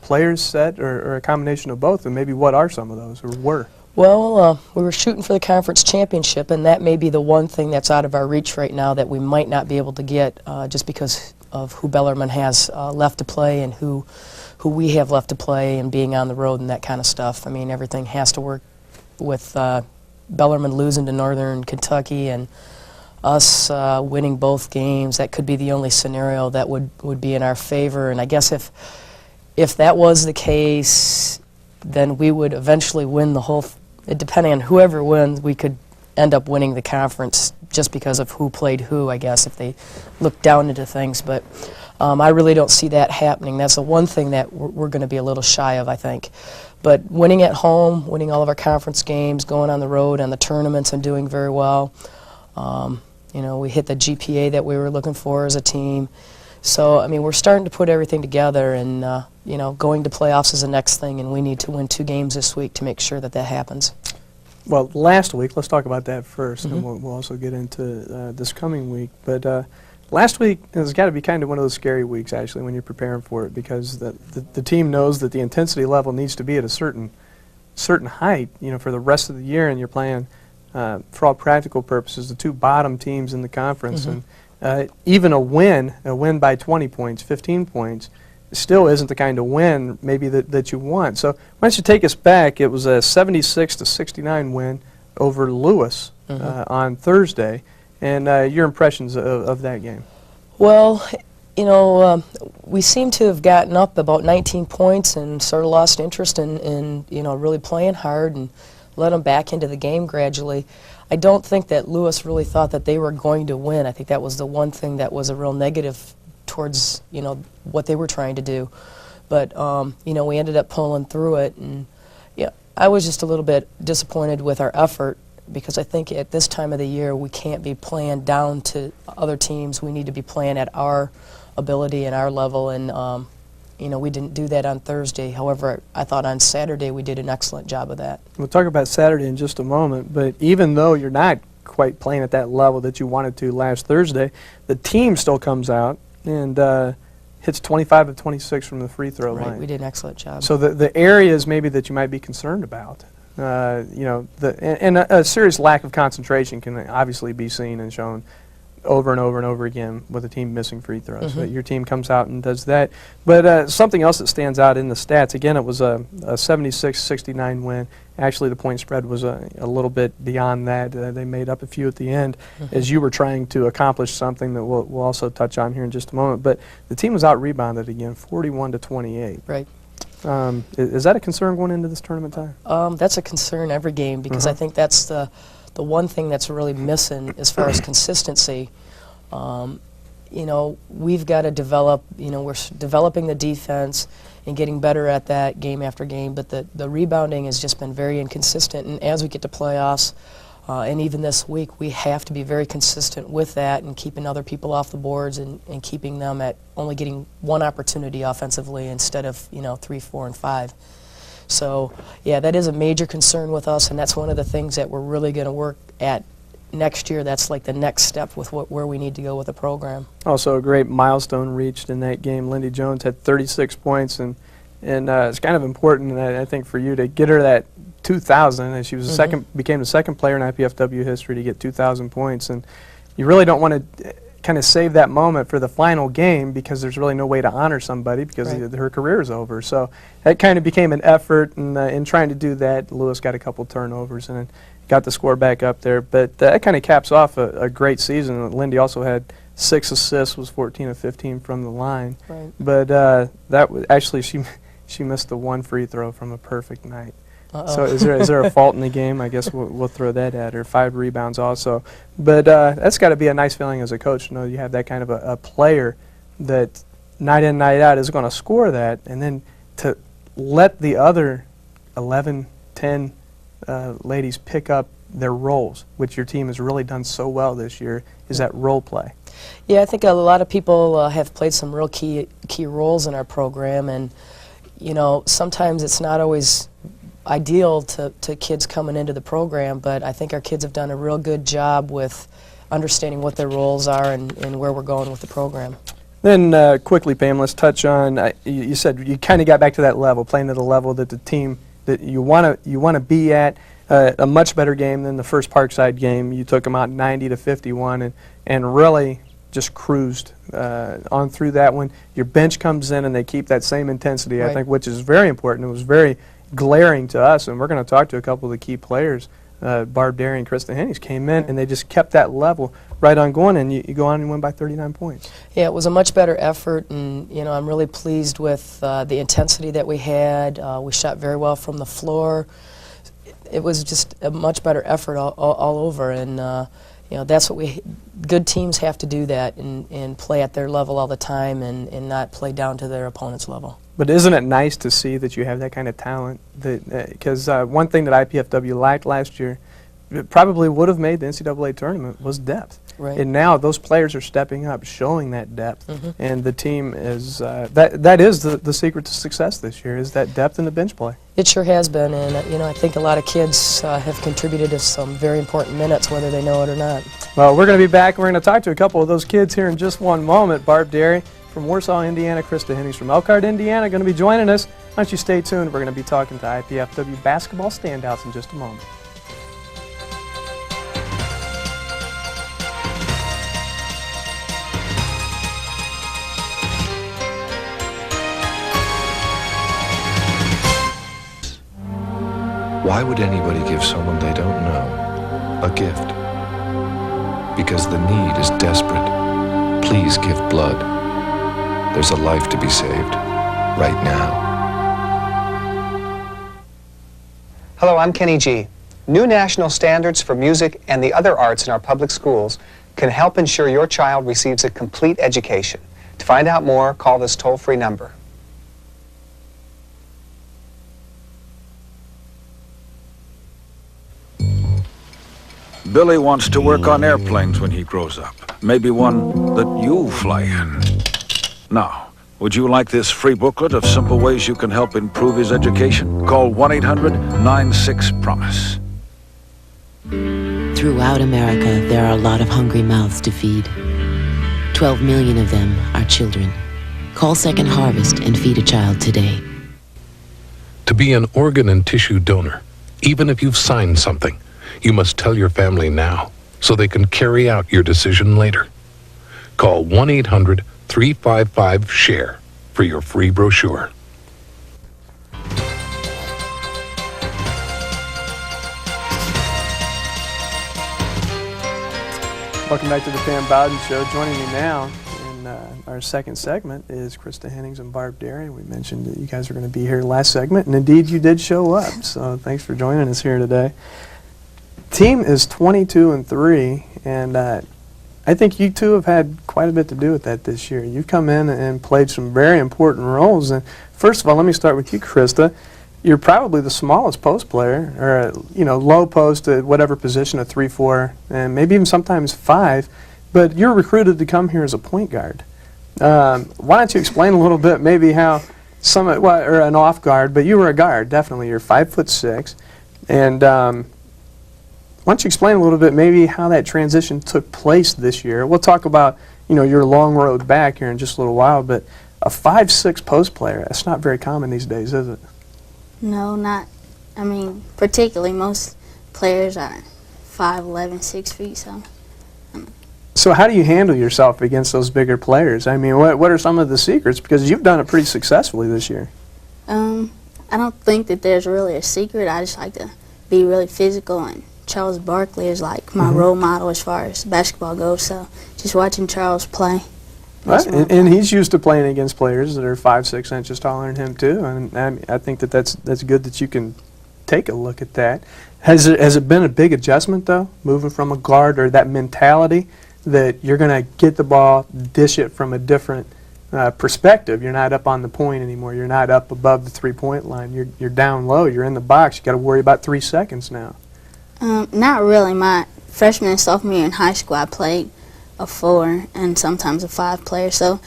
[SPEAKER 1] players set, or a combination of both, and maybe what are some of those, or were?
[SPEAKER 5] Well, we were shooting for the conference championship, and that may be the one thing that's out of our reach right now that we might not be able to get just because of who Bellarmine has left to play, and who we have left to play, and being on the road and that kind of stuff. I mean, everything has to work with Bellarmine losing to Northern Kentucky and us winning both games. That could be the only scenario that would be in our favor. And I guess if that was the case, then we would eventually win the whole. Depending on whoever wins, we could end up winning the conference just because of who played who, I guess, if they look down into things. But I really don't see that happening. That's the one thing that we're going to be a little shy of, I think. But winning at home, winning all of our conference games, going on the road on the tournaments, and doing very well. We hit the GPA that we were looking for as a team. So, I mean, we're starting to put everything together, and, going to playoffs is the next thing, and we need to win 2 games this week to make sure that that happens.
[SPEAKER 1] Well, last week, let's talk about that first, and we'll also get into this coming week. But last week has got to be kind of one of those scary weeks, actually, when you're preparing for it, because the team knows that the intensity level needs to be at a certain height, for the rest of the year, and you're playing, for all practical purposes, the 2 bottom teams in the conference. And even a win by 20 points, 15 points, still isn't the kind of win maybe that you want. So why don't you take us back? It was a 76-69 win over Lewis on Thursday, and your impressions of that game.
[SPEAKER 5] Well, you know, we seem to have gotten up about 19 points and sort of lost interest in you know, really playing hard and let them back into the game gradually. I don't think that Lewis really thought that they were going to win. I think that was the one thing that was a real negative towards, you know, what they were trying to do. But, you know, we ended up pulling through it, and yeah, I was just a little bit disappointed with our effort, because I think at this time of the year we can't be playing down to other teams. We need to be playing at our ability and our level, and you know, we didn't do that on Thursday. However, I thought on Saturday we did an excellent job of that.
[SPEAKER 1] We'll talk about Saturday in just a moment, but even though you're not quite playing at that level that you wanted to last Thursday, the team still comes out and hits 25 of 26 from the free throw line.
[SPEAKER 5] We did an excellent job.
[SPEAKER 1] So the areas maybe that you might be concerned about, you know, and a serious lack of concentration can obviously be seen and shown over and over and over again with a team missing free throws. But your team comes out and does that. But something else that stands out in the stats, again, it was a 76-69 win. Actually, the point spread was a little bit beyond that. They made up a few at the end as you were trying to accomplish something that we'll also touch on here in just a moment. But the team was out-rebounded again, 41-28.
[SPEAKER 5] Right.
[SPEAKER 1] Is that a concern going into this tournament time?
[SPEAKER 5] That's a concern every game, because I think that's the one thing that's really missing as far as consistency. You know, we've got to develop, you know, we're developing the defense and getting better at that game after game, but the rebounding has just been very inconsistent, and as we get to playoffs, and even this week, we have to be very consistent with that and keeping other people off the boards and keeping them at only getting one opportunity offensively instead of, you know, 3, 4, and 5. So, yeah, that is a major concern with us, and that's one of the things that we're really going to work at next year. That's like the next step with where we need to go with the program. Also a great milestone reached in that game. Lindy Jones had 36 points, and it's kind of important, I think, for you to get her that 2,000, and she was became the second player in IPFW history to get 2,000 points, and you really don't want to kind of save that moment for the final game because there's really no way to honor somebody because her career is over. So that kind of became an effort, and in trying to do that, Lewis got a couple turnovers and got the score back up there. But that kind of caps off a great season. Lindy also had 6 assists, was 14 of 15 from the line. Right. But that was actually she missed the 1 free throw from a perfect night. So is there a fault in the game? I guess we'll throw that at her. 5 rebounds also. But that's got to be a nice feeling as a coach to know you have that kind of a player that night in, night out is going to score that, and then to let the other 11, 10 ladies pick up their roles, which your team has really done so well this year, is that role play. Yeah, I think a lot of people have played some real key roles in our program, and you know, sometimes it's not always ideal to kids coming into the program, but I think our kids have done a real good job with understanding what their roles are and where we're going with the program. Then quickly, Pam, let's touch on, you said you kind of got back to that level, playing at a level that the team that you want to be at, a much better game than the first Parkside game. You took them out 90-51 and really just cruised on through that one. Your bench comes in and they keep that same intensity, I think, which is very important. It was very glaring to us, and we're going to talk to a couple of the key players. Barb Derry and Krista Hennies came in, and they just kept that level right on going, and you go on and win by 39 points. Yeah, it was a much better effort, and you know, I'm really pleased with the intensity that we had. We shot very well from the floor. It was just a much better effort all over, and you know, that's what good teams have to do that and play at their level all the time and not play down to their opponent's level. But isn't it nice to see that you have that kind of talent? Because one thing that IPFW lacked last year, it probably would have made the NCAA tournament, was depth. Right. And now those players are stepping up, showing that depth, and the team is that is the secret to success this year, is that depth in the bench play. It sure has been, and you know, I think a lot of kids have contributed to some very important minutes, whether they know it or not. Well, we're going to be back. We're going to talk to a couple of those kids here in just one moment. Barb Derry from Warsaw, Indiana, Krista Hennies from Elkhart, Indiana, going to be joining us. Why don't you stay tuned? We're going to be talking to IPFW basketball standouts in just a moment.
[SPEAKER 14] Why would anybody give someone they don't know a gift? because the need is desperate. Please give blood. There's a life to be saved right now.
[SPEAKER 15] Hello, I'm Kenny G. New national standards for music and the other arts in our public schools can help ensure your child receives a complete education. To find out more, call this toll-free number.
[SPEAKER 9] Billy wants to work on airplanes when he grows up. Maybe one that you fly in. Now, would you like this free booklet of simple ways you can help improve his education? Call 1-800-96-PROMISE.
[SPEAKER 16] Throughout America, there are a lot of hungry mouths to feed. 12 million of them are children. Call Second Harvest and feed a child today.
[SPEAKER 17] To be an organ and tissue donor, even if you've signed something, you must tell your family now so they can carry out your decision later. Call 1-800-355-SHARE for your free brochure.
[SPEAKER 1] Welcome back to the Pam Bowden Show. Joining me now in our second segment is Krista Hennings and Barb Derry. We mentioned that you guys were going to be here last segment, and indeed you did show up. So thanks for joining us here today. Team is 22-3, and I think you two have had quite a bit to do with that this year. You've come in and played some very important roles. And first of all, let me start with you, Krista. You're probably the smallest post player, or low post at whatever position, a 3-4, and maybe even sometimes 5. But you're recruited to come here as a point guard. Why don't you explain a little bit, maybe how or an off guard, but you were a guard, definitely. You're 5'6", and why don't you explain a little bit maybe how that transition took place this year? We'll talk about your long road back here in just a little while, but a 5'6" post player, that's not very common these days, is it?
[SPEAKER 18] No, not. I mean, particularly most players are 5'11", 6 feet, so.
[SPEAKER 1] So how do you handle yourself against those bigger players? I mean, what are some of the secrets? Because you've done it pretty successfully this year.
[SPEAKER 18] I don't think that there's really a secret. I just like to be really physical, and Charles Barkley is like my role model as far as basketball goes, so just watching Charles play.
[SPEAKER 1] Right. And he's used to playing against players that are 5'6" inches taller than him too, and I think that's good that you can take a look at that. Has it been a big adjustment though, moving from a guard, or that mentality that you're going to get the ball, dish it from a different perspective? You're not up on the point anymore. You're not up above the 3-point line. You're down low. You're in the box. You got to worry about 3 seconds now.
[SPEAKER 18] Not really. My freshman and sophomore year in high school, I played a 4 and sometimes a 5 player, so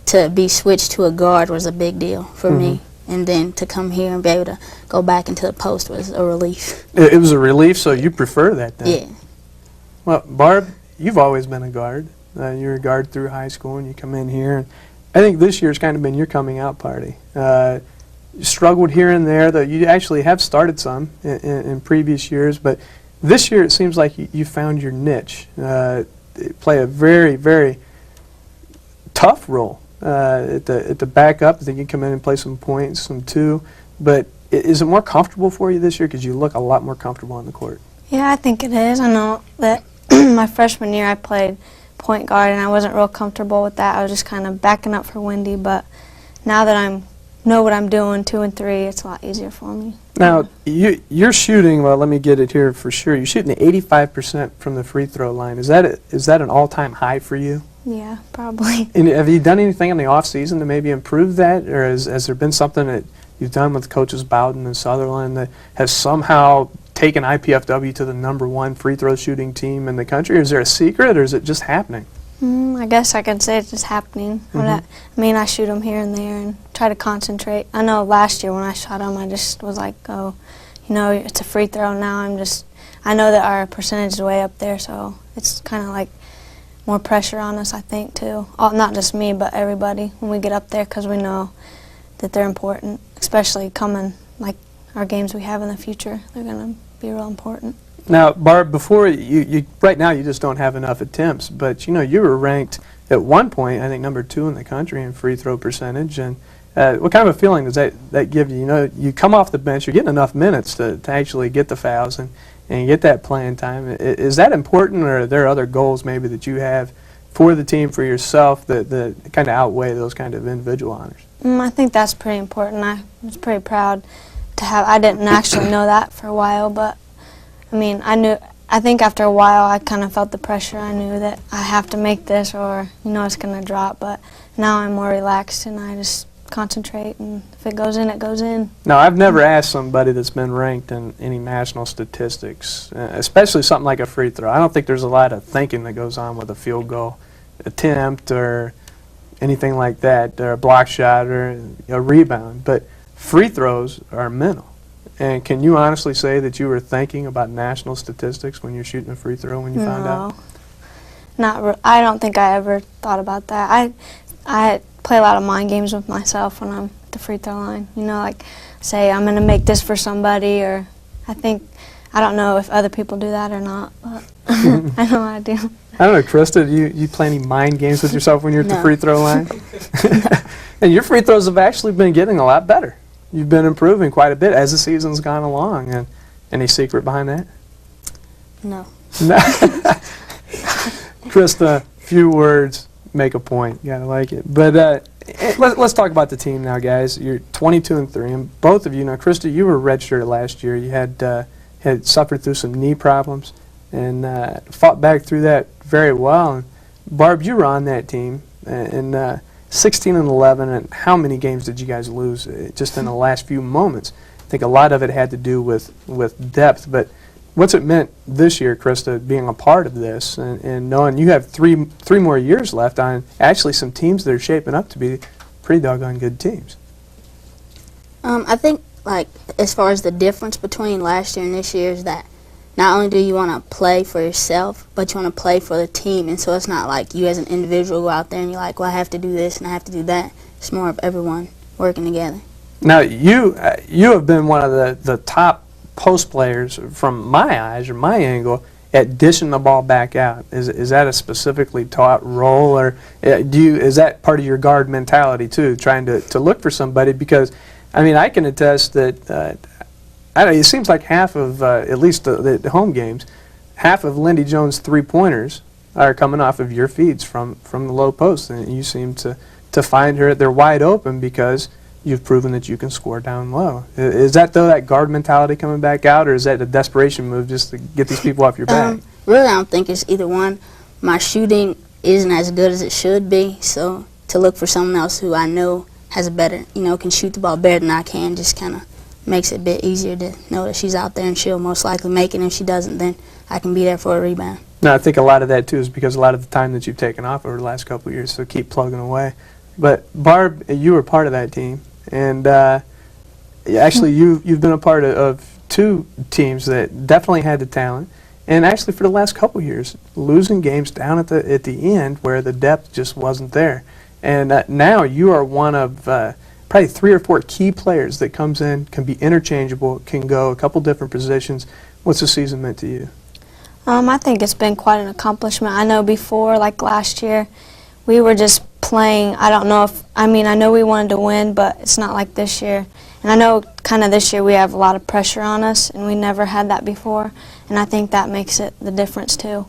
[SPEAKER 18] to be switched to a guard was a big deal for me, and then to come here and be able to go back into the post was a relief.
[SPEAKER 1] It was a relief, so you prefer that then?
[SPEAKER 18] Yeah.
[SPEAKER 1] Well, Barb, you've always been a guard. You were a guard through high school, and you come in here, and I think this year's kind of been your coming out party. You struggled here and there, though you actually have started some in previous years, but this year it seems like you found your niche. Play a very, very tough role at the backup. I think you come in and play some points, some 2. But is it more comfortable for you this year because you look a lot more comfortable on the court?
[SPEAKER 19] Yeah, I think it is. I know that my freshman year I played point guard and I wasn't real comfortable with that. I was just kind of backing up for Wendy. But now that I know what I'm doing, 2 and 3, it's a lot easier for me.
[SPEAKER 1] Now, you're shooting, well, let me get it here for sure. You're shooting 85% from the free throw line. Is that an all-time high for you?
[SPEAKER 19] Yeah, probably.
[SPEAKER 1] And have you done anything in the off-season to maybe improve that? Or has there been something that you've done with coaches Bowden and Sutherland that has somehow taken IPFW to the #1 free throw shooting team in the country? Or is there a secret, or is it just happening?
[SPEAKER 19] I guess I could say it's just happening. I mean, I shoot them here and there and try to concentrate. I know last year when I shot them, I just was like, oh, it's a free throw now. I know that our percentage is way up there, so it's kind of like more pressure on us, I think, too. Not just me, but everybody when we get up there, because we know that they're important, especially coming like our games we have in the future. They're going to be real important.
[SPEAKER 1] Now, Barb, before right now you just don't have enough attempts, but you were ranked at one point, I think, #2 in the country in free throw percentage. And what kind of a feeling does that give you? You come off the bench, you're getting enough minutes to actually get the fouls, and and you get that playing time. Is that important, or are there other goals maybe that you have for the team, for yourself, that kind of outweigh those kind of individual honors?
[SPEAKER 19] I think that's pretty important. I was pretty proud to have. I didn't actually know that for a while, but I mean, I think after a while I kind of felt the pressure. I knew that I have to make this or, you know, it's going to drop, but now I'm more relaxed and I just concentrate, and if it goes in, it goes in.
[SPEAKER 1] Now, I've never asked somebody that's been ranked in any national statistics, especially something like a free throw. I don't think there's a lot of thinking that goes on with a field goal attempt or anything like that, or a block shot or a rebound, but free throws are mental. And can you honestly say that you were thinking about national statistics when you're shooting a free throw when you found out?
[SPEAKER 19] I don't think I ever thought about that. I play a lot of mind games with myself when I'm at the free throw line. You know, like say I'm going to make this for somebody, or I don't know if other people do that or not, but I know I do.
[SPEAKER 1] I don't know, Krista, do you play any mind games with yourself when you're at the free throw line? And your free throws have actually been getting a lot better. You've been improving quite a bit as the season's gone along. And any secret behind that?
[SPEAKER 18] No.
[SPEAKER 1] Krista, few words, make a point. You gotta like it. But let's talk about the team now, guys. You're 22-3, and both of you. Now, Krista, you were redshirted last year. You had suffered through some knee problems and fought back through that very well. And Barb, you were on that team, and 16-11. And how many games did you guys lose just in the last few moments? I think a lot of it had to do with depth, but what's it meant this year, Krista, being a part of this and knowing you have three more years left on actually some teams that are shaping up to be pretty doggone good teams?
[SPEAKER 18] I think, like, as far as the difference between last year and this year is that not only do you want to play for yourself, but you want to play for the team. And so it's not like you as an individual go out there and you're like, well, I have to do this and I have to do that. It's more of everyone working together. Now,
[SPEAKER 1] you have been one of the top post players from my eyes or my angle at dishing the ball back out. Is that a specifically taught role, or is that part of your guard mentality too, trying to look for somebody? Because I mean, I can attest that I don't know, it seems like half of at least the home games, half of Lindy Jones' 3-pointers are coming off of your feeds from the low post, and you seem to find her. They're wide open because you've proven that you can score down low. Is that, though, that guard mentality coming back out, or is that a desperation move just to get these people off your back?
[SPEAKER 18] Really, I don't think it's either one. My shooting isn't as good as it should be, so to look for someone else who I know has a better, can shoot the ball better than I can just kind of makes it a bit easier to know that she's out there and she'll most likely make it. And if she doesn't, then I can be there for a rebound.
[SPEAKER 1] No, I think a lot of that, too, is because a lot of the time that you've taken off over the last couple of years, so keep plugging away. But, Barb, you were part of that team. And actually, you've been a part of two teams that definitely had the talent. And actually, for the last couple of years, losing games down at the end where the depth just wasn't there. And now you are one of probably 3 or 4 key players that comes in, can be interchangeable, can go a couple different positions. What's the season meant to you?
[SPEAKER 19] I think it's been quite an accomplishment. I know before, like last year, we were just playing. I know we wanted to win, but it's not like this year. And I know kind of this year we have a lot of pressure on us, and we never had that before. And I think that makes it the difference, too.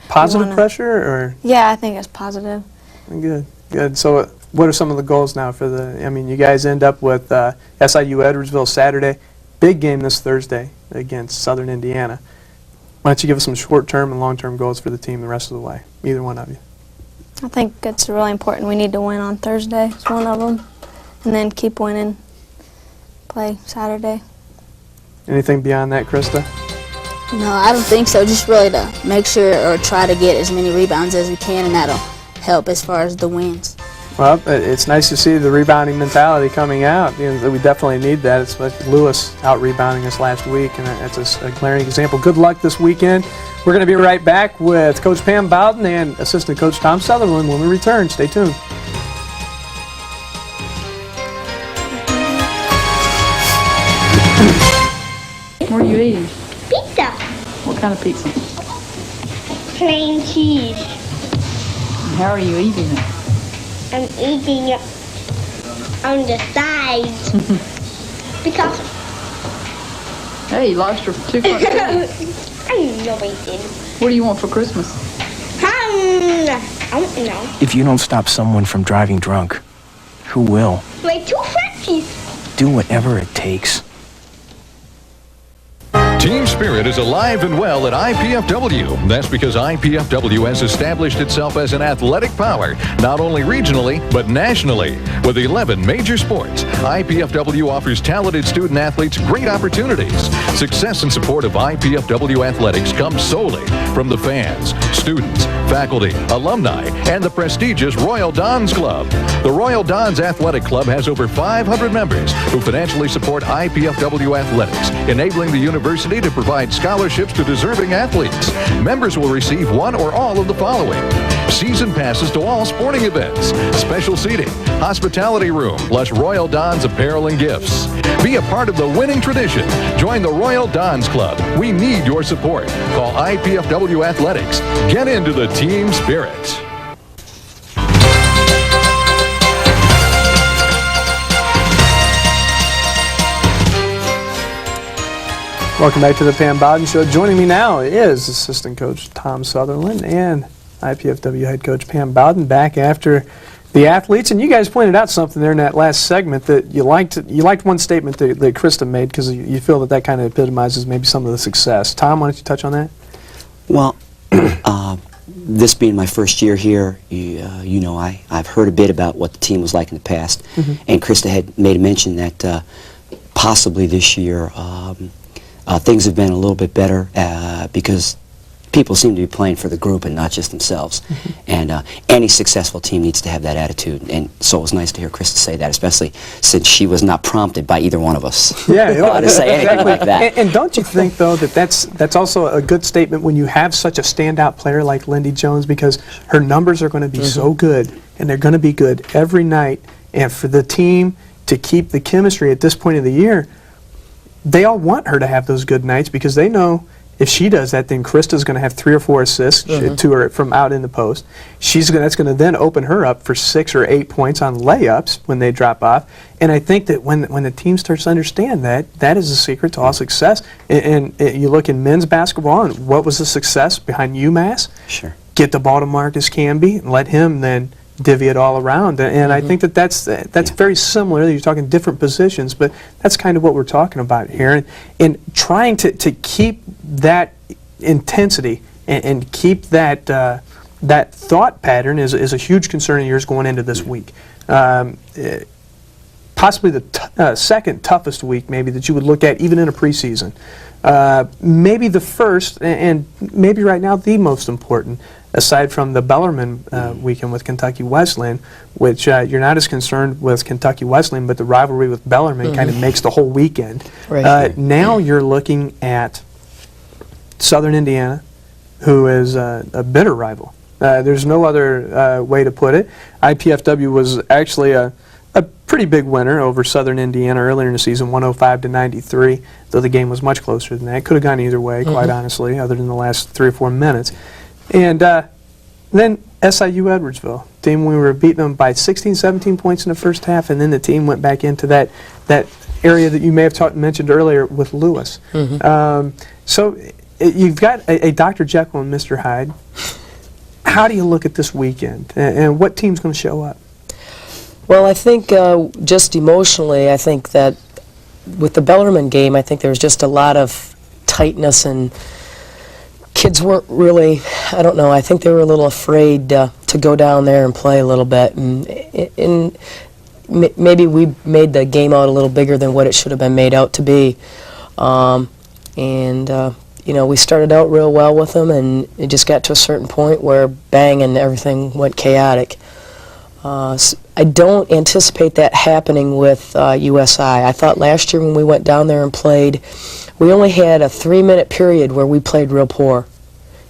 [SPEAKER 1] Positive pressure? Or?
[SPEAKER 19] Yeah, I think it's positive.
[SPEAKER 1] Good, good. So what are some of the goals now for you guys end up with SIU Edwardsville Saturday. Big game this Thursday against Southern Indiana. Why don't you give us some short-term and long-term goals for the team the rest of the way, either one of you?
[SPEAKER 19] I think it's really important. We need to win on Thursday. It's one of them. And then keep winning, play Saturday.
[SPEAKER 1] Anything beyond that, Krista?
[SPEAKER 18] No, I don't think so. Just really to make sure or try to get as many rebounds as we can, and that'll help as far as the wins.
[SPEAKER 1] Well, it's nice to see the rebounding mentality coming out. We definitely need that. It's like Lewis out-rebounding us last week, and that's a glaring example. Good luck this weekend. We're going to be right back with Coach Pam Bowden and Assistant Coach Tom Sutherland when we return. Stay tuned.
[SPEAKER 11] What are you eating?
[SPEAKER 12] Pizza.
[SPEAKER 11] What kind of pizza?
[SPEAKER 12] Plain cheese.
[SPEAKER 11] And how are you eating it?
[SPEAKER 12] I'm eating it on the side because
[SPEAKER 11] Hey, you lost your two front teeth.
[SPEAKER 12] I know I did.
[SPEAKER 11] What do you want for Christmas?
[SPEAKER 12] I don't know.
[SPEAKER 13] If you don't stop someone from driving drunk, who will?
[SPEAKER 12] My two front teeth.
[SPEAKER 13] Do whatever it takes.
[SPEAKER 4] Team spirit is alive and well at IPFW. That's because IPFW has established itself as an athletic power, not only regionally, but nationally. With 11 major sports, IPFW offers talented student athletes great opportunities. Success and support of IPFW athletics comes solely from the fans, students, faculty, alumni, and the prestigious Royal Dons Club. The Royal Dons Athletic Club has over 500 members who financially support IPFW athletics, enabling the university to provide scholarships to deserving athletes. Members will receive one or all of the following: season passes to all sporting events, special seating, hospitality room, plus Royal Dons apparel and gifts. Be a part of the winning tradition. Join the Royal Dons Club. We need your support. Call IPFW Athletics. Get into the team spirit.
[SPEAKER 1] Welcome back to the Pam Bowden Show. Joining me now is assistant coach Tom Sutherland and IPFW head coach Pam Bowden, back after the athletes. And you guys pointed out something there in that last segment that you liked one statement that Krista made, because you feel that kind of epitomizes maybe some of the success. Tom, why don't you touch on that?
[SPEAKER 20] Well, this being my first year here, you know, I've heard a bit about what the team was like in the past, and Krista had made a mention that possibly this year things have been a little bit better because people seem to be playing for the group and not just themselves. And any successful team needs to have that attitude. And so it was nice to hear Krista say that, especially since she was not prompted by either one of us.
[SPEAKER 1] Yeah,
[SPEAKER 20] to say anything like that.
[SPEAKER 1] And don't you think, though, that that's also a good statement when you have such a standout player like Lindy Jones, because her numbers are going to be so good, and they're going to be good every night. And for the team to keep the chemistry at this point of the year, they all want her to have those good nights, because they know if she does that, then Krista's going to have 3 or 4 assists to her from out in the post. That's going to then open her up for 6 or 8 points on layups when they drop off. And I think that when the team starts to understand that, that is the secret to all success. And you look in men's basketball, and what was the success behind UMass?
[SPEAKER 20] Sure.
[SPEAKER 1] Get the ball to Marcus Camby and let him then divvy it all around. And I think that's very similar. You're talking different positions, but that's kind of what we're talking about here. And trying to keep that intensity and keep that that thought pattern is a huge concern of yours going into this week. Possibly the second toughest week maybe that you would look at even in a preseason. Maybe the first, and maybe right now the most important, aside from the Bellarmine weekend with Kentucky Wesleyan, which you're not as concerned with Kentucky Wesleyan, but the rivalry with Bellarmine kind of makes the whole weekend.
[SPEAKER 5] Right.
[SPEAKER 1] Now you're looking at Southern Indiana, who is a bitter rival. There's no other way to put it. IPFW was actually a pretty big winner over Southern Indiana earlier in the season, 105-93, though the game was much closer than that. Could have gone either way, quite honestly, other than the last 3 or 4 minutes. And then SIU Edwardsville, team, we were beating them by 16, 17 points in the first half, and then the team went back into that area that you may have mentioned earlier with Lewis. So you've got a Dr. Jekyll and Mr. Hyde. How do you look at this weekend, and what team's going to show up?
[SPEAKER 5] Well, I think just emotionally, I think that with the Bellarmine game, I think there was just a lot of tightness, and kids weren't really, I don't know, I think they were a little afraid to go down there and play a little bit, and maybe we made the game out a little bigger than what it should have been made out to be. You know, we started out real well with them, and it just got to a certain point where bang, and everything went chaotic. I don't anticipate that happening with USI. I thought last year when we went down there and played, we only had a 3-minute period where we played real poor.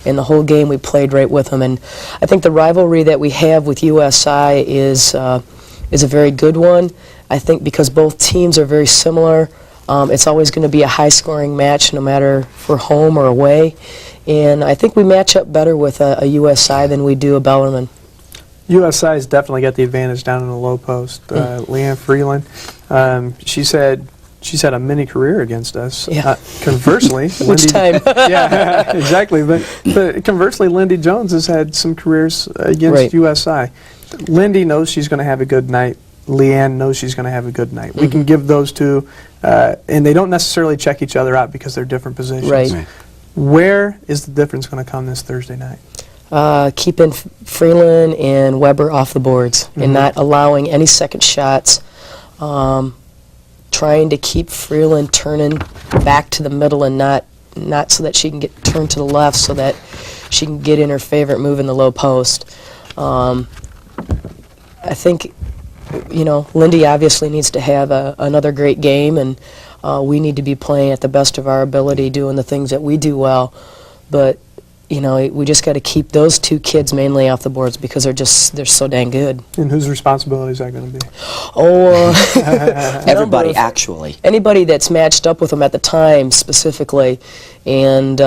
[SPEAKER 5] In the whole game we played right with them. And I think the rivalry that we have with USI is a very good one. I think because both teams are very similar, it's always going to be a high-scoring match no matter if we're home or away. And I think we match up better with a USI than we do a Bellarmine.
[SPEAKER 1] USI has definitely got the advantage down in the low post. Leanne Freeland, she said she's had a mini career against us.
[SPEAKER 5] Yeah.
[SPEAKER 1] Conversely,
[SPEAKER 5] Which time?
[SPEAKER 1] Yeah, exactly. But conversely, Lindy Jones has had some careers against
[SPEAKER 5] Right.
[SPEAKER 1] USI. Lindy knows she's going to have a good night. Leanne knows she's going to have a good night. We can give those two, and they don't necessarily check each other out because they're different positions.
[SPEAKER 5] Right.
[SPEAKER 1] Where is the difference going to come this Thursday night?
[SPEAKER 5] Keeping Freeland and Weber off the boards and not allowing any second shots. Trying to keep Freeland turning back to the middle and not so that she can get turned to the left so that she can get in her favorite move in the low post. I think, Lindy obviously needs to have another great game, and we need to be playing at the best of our ability, doing the things that we do well. But we just got to keep those two kids mainly off the boards because they're so dang good.
[SPEAKER 1] And whose responsibility is that going to be?
[SPEAKER 20] Everybody, actually.
[SPEAKER 5] Anybody that's matched up with them at the time specifically, and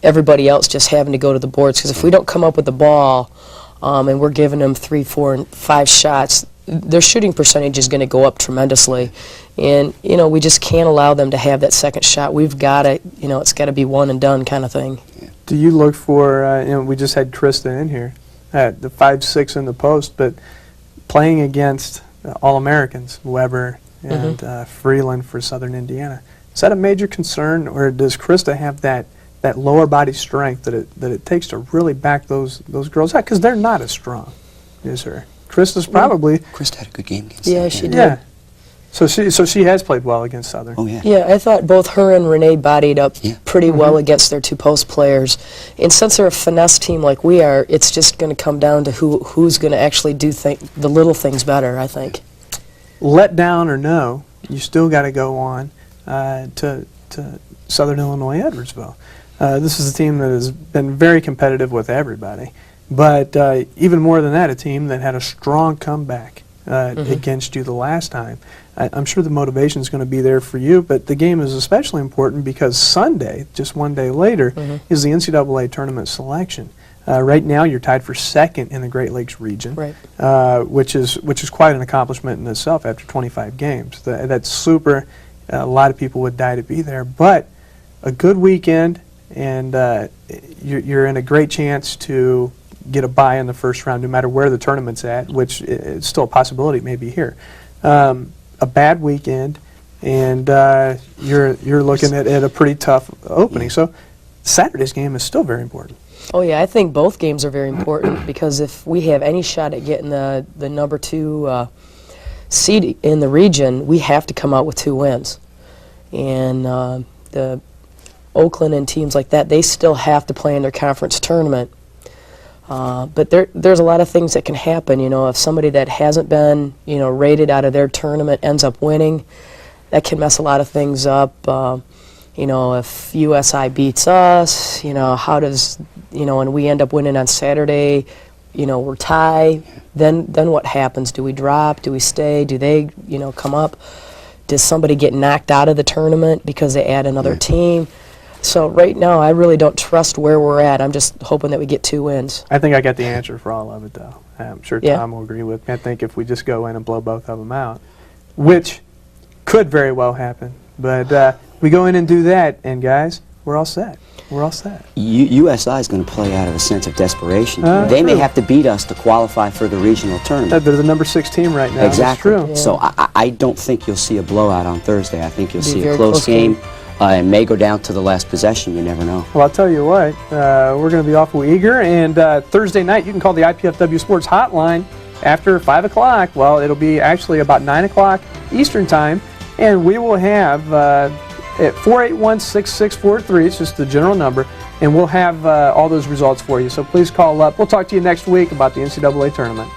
[SPEAKER 5] everybody else just having to go to the boards. Because if we don't come up with the ball, and we're giving them 3, 4, and 5 shots, their shooting percentage is going to go up tremendously. And, we just can't allow them to have that second shot. We've got to, it's got to be one and done kind of thing.
[SPEAKER 1] Do you look for, we just had Krista in here, at the 5'6" in the post, but playing against All-Americans, Weber and Freeland for Southern Indiana, is that a major concern, or does Krista have that lower body strength that it takes to really back those girls out? Because they're not as strong as her. Krista's probably...
[SPEAKER 20] Krista had a good game against
[SPEAKER 5] Yeah, she did.
[SPEAKER 1] Yeah. So she has played well against Southern.
[SPEAKER 20] Oh, yeah.
[SPEAKER 5] Yeah, I thought both her and Renee bodied up pretty well against their two post players. And since they're a finesse team like we are, it's just going to come down to who's going to actually do the little things better, I think.
[SPEAKER 1] Let down or no, you still got to go on to Southern Illinois Edwardsville. This is a team that has been very competitive with everybody. But even more than that, a team that had a strong comeback against you the last time. I'm sure the motivation is going to be there for you, but the game is especially important because Sunday, just one day later, is the NCAA tournament selection. Right now, you're tied for second in the Great Lakes region, which is quite an accomplishment in itself after 25 games. That's super. A lot of people would die to be there, but a good weekend, and you're in a great chance to get a bye in the first round, no matter where the tournament's at, which is still a possibility, maybe here. A bad weekend, and you're looking at a pretty tough opening. So Saturday's game is still very important.
[SPEAKER 5] Oh yeah, I think both games are very important because if we have any shot at getting the number 2 seed in the region, we have to come out with 2 wins. And the Oakland and teams like that, they still have to play in their conference tournament. But there's a lot of things that can happen. If somebody that hasn't been rated out of their tournament ends up winning, that can mess a lot of things up. If USI beats us, how does and we end up winning on Saturday, we're tied. Then what happens? Do we drop? Do we stay? Do they come up? Does somebody get knocked out of the tournament because they add another team? So right now, I really don't trust where we're at. I'm just hoping that we get 2 wins.
[SPEAKER 1] I think I got the answer for all of it, though. I'm sure Tom will agree with me. I think if we just go in and blow both of them out, which could very well happen, but we go in and do that, and guys, we're all set. We're all set.
[SPEAKER 20] USI is going to play out of a sense of desperation. They may have to beat us to qualify for the regional tournament.
[SPEAKER 1] They're the number 6 team right now.
[SPEAKER 20] Exactly.
[SPEAKER 1] That's true.
[SPEAKER 20] So I don't think you'll see a blowout on Thursday. I think you'll see a close game. It may go down to the last possession. You never know.
[SPEAKER 1] Well, I'll tell you what, we're going to be awful eager, and Thursday night you can call the IPFW Sports Hotline after 5 o'clock. Well, it'll be actually about 9 o'clock Eastern Time, and we will have at 481-6643, it's just the general number, and we'll have all those results for you. So please call up. We'll talk to you next week about the NCAA tournament.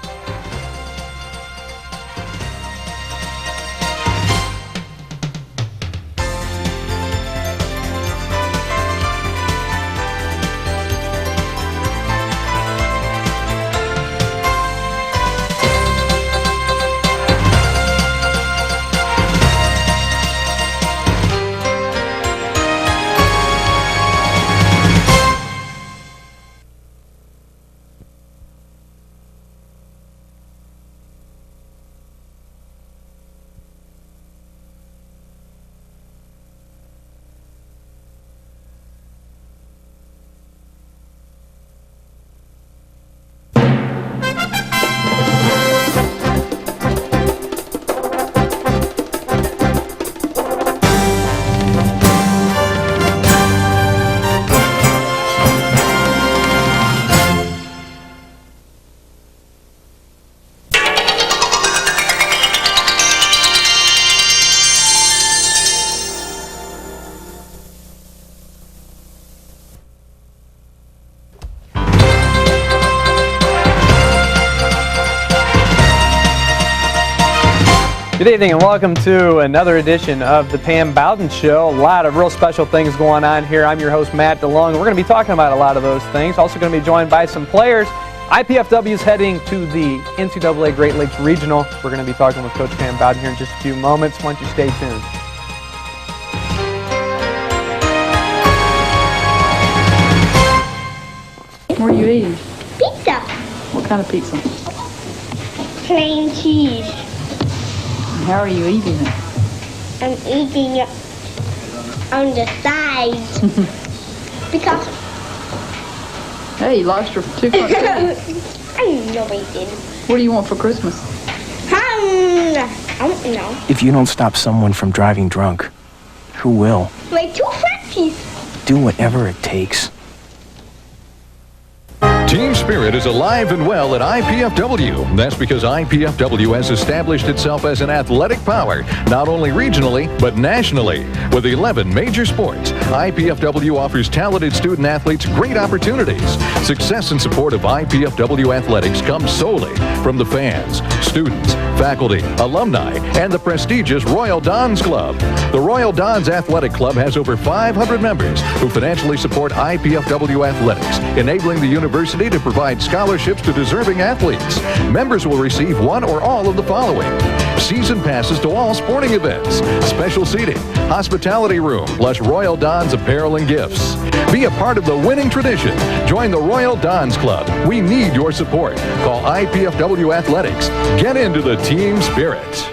[SPEAKER 1] Good evening and welcome to another edition of the Pam Bowden Show. A lot of real special things going on here. I'm your host, Matt DeLong. We're going to be talking about a lot of those things. Also going to be joined by some players. IPFW is heading to the NCAA Great Lakes Regional. We're going to be talking with Coach Pam Bowden here in just a few moments. Why don't you stay tuned.
[SPEAKER 11] What are you eating?
[SPEAKER 12] Pizza.
[SPEAKER 11] What kind of pizza?
[SPEAKER 12] Plain cheese.
[SPEAKER 11] How are you eating it?
[SPEAKER 12] I'm eating it on the sides. Because
[SPEAKER 11] Hey, you lost your 2 front teeth.
[SPEAKER 12] I know I did.
[SPEAKER 11] What do you want for Christmas?
[SPEAKER 12] I don't know.
[SPEAKER 13] If you don't stop someone from driving drunk, who will?
[SPEAKER 12] My 2 front teeth.
[SPEAKER 13] Do whatever it takes.
[SPEAKER 4] Team spirit is alive and well at IPFW. That's because IPFW has established itself as an athletic power, not only regionally, but nationally. With 11 major sports, IPFW offers talented student athletes great opportunities. Success and support of IPFW athletics comes solely from the fans, students, faculty, alumni, and the prestigious Royal Dons Club. The Royal Dons Athletic Club has over 500 members who financially support IPFW athletics, enabling the university to provide scholarships to deserving athletes. Members will receive one or all of the following: season passes to all sporting events, special seating, hospitality room, plus Royal Dons apparel and gifts. Be a part of the winning tradition. Join the Royal Dons Club. We need your support. Call IPFW Athletics. Get into the team spirit.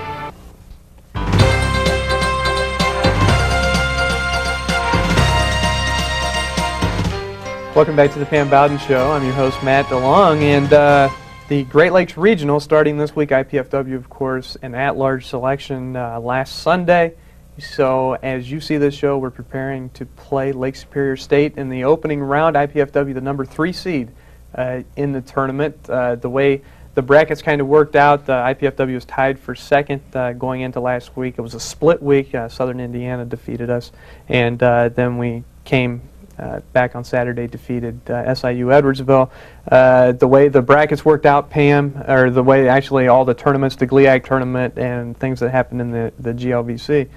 [SPEAKER 1] Welcome back to the Pam Bowden Show. I'm your host, Matt DeLong, and the Great Lakes Regional starting this week. IPFW, of course, an at-large selection last Sunday. So as you see this show, we're preparing to play Lake Superior State in the opening round. IPFW, the number 3 seed in the tournament. The way the brackets kind of worked out, IPFW was tied for second going into last week. It was a split week. Southern Indiana defeated us, and then we came back on Saturday, defeated SIU Edwardsville. The way the brackets worked out, Pam, or the way actually all the tournaments, the GLIAC tournament and things that happened in the GLVC,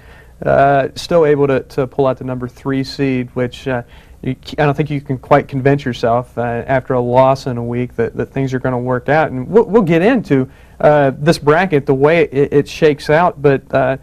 [SPEAKER 1] still able to pull out the number 3 seed, which I don't think you can quite convince yourself after a loss in a week that things are going to work out. And we'll get into this bracket, the way it shakes out, but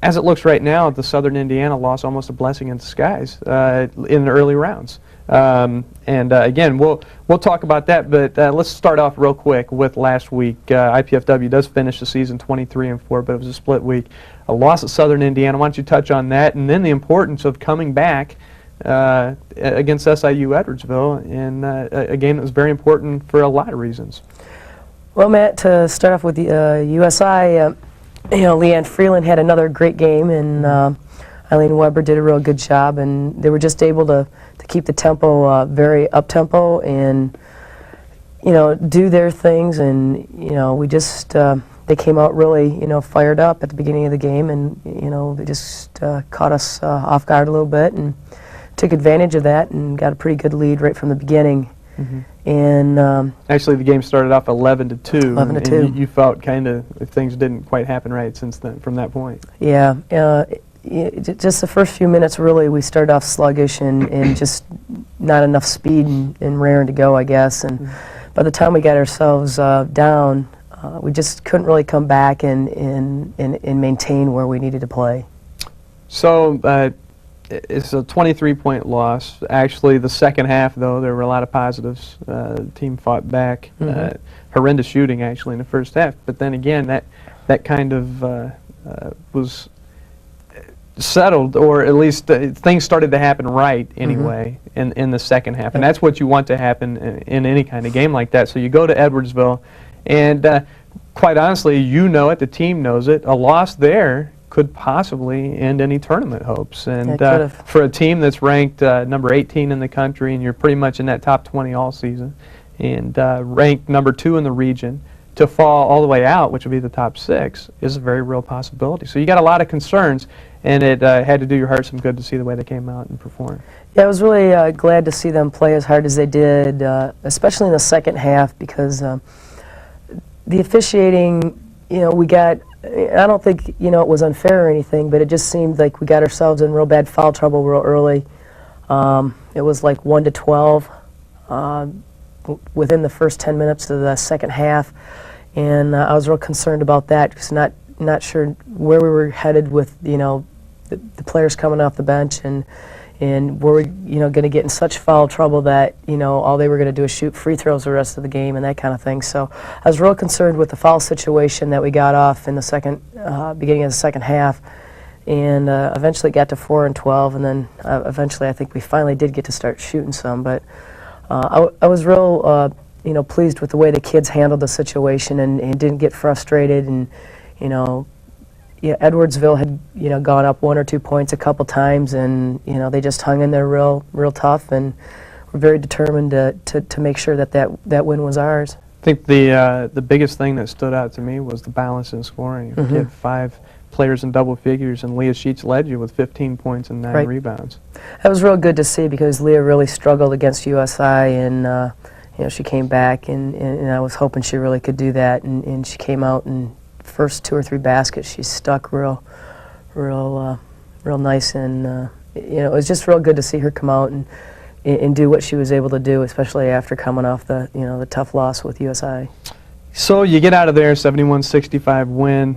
[SPEAKER 1] as it looks right now, the Southern Indiana loss almost a blessing in disguise in the early rounds. Again, we'll talk about that, but let's start off real quick with last week. IPFW does finish the season 23-4, but it was a split week. A loss at Southern Indiana. Why don't you touch on that, and then the importance of coming back against SIU Edwardsville in a game that was very important for a lot of reasons.
[SPEAKER 5] Well, Matt, to start off with the USI, Leanne Freeland had another great game, and Eileen Weber did a real good job, and they were just able to keep the tempo very up-tempo and, do their things, and, we just, they came out really, fired up at the beginning of the game, and, they just caught us off guard a little bit and took advantage of that and got a pretty good lead right from the beginning. Mm-hmm. And
[SPEAKER 1] actually, the game started off 11-2.
[SPEAKER 5] 11-2.
[SPEAKER 1] And you felt kind of things didn't quite happen right since then, from that point.
[SPEAKER 5] Yeah, just the first few minutes, really, we started off sluggish and just not enough speed and raring to go, I guess. And by the time we got ourselves down, we just couldn't really come back and maintain where we needed to play.
[SPEAKER 1] So. It's a 23-point loss. Actually, the second half, though, there were a lot of positives. The team fought back. Horrendous shooting, actually, in the first half. But then again, that kind of was settled, or at least things started to happen right anyway in the second half. And that's what you want to happen in any kind of game like that. So you go to Edwardsville, and quite honestly, you know it, the team knows it. A loss there could possibly end any tournament hopes. And for a team that's ranked number 18 in the country, and you're pretty much in that top 20 all season, and ranked number 2 in the region, to fall all the way out, which would be the top 6, is a very real possibility. So you got a lot of concerns, and it had to do your heart some good to see the way they came out and performed.
[SPEAKER 5] Yeah, I was really glad to see them play as hard as they did, especially in the second half, because the officiating, we got I don't think, it was unfair or anything, but it just seemed like we got ourselves in real bad foul trouble real early. It was like 1-12 within the first 10 minutes of the second half, and I was real concerned about that because not sure where we were headed with, the players coming off the bench, and were we, going to get in such foul trouble that, all they were going to do is shoot free throws the rest of the game and that kind of thing. So I was real concerned with the foul situation that we got off in the beginning of the second half, and eventually got to 4 and 12, and then eventually I think we finally did get to start shooting some. But I was real, pleased with the way the kids handled the situation and didn't get frustrated, and, Edwardsville had, gone up 1 or 2 points a couple times, and, they just hung in there real tough, and were very determined to make sure that win was ours.
[SPEAKER 1] I think the biggest thing that stood out to me was the balance in scoring. You get 5 players in double figures, and Leah Sheets led you with 15 points and 9 rebounds.
[SPEAKER 5] That was real good to see because Leah really struggled against USI, and she came back, and I was hoping she really could do that, and she came out, and first 2 or 3 baskets she stuck real nice, and it was just real good to see her come out and do what she was able to do, especially after coming off the the tough loss with USI.
[SPEAKER 1] So you get out of there, 71-65 win,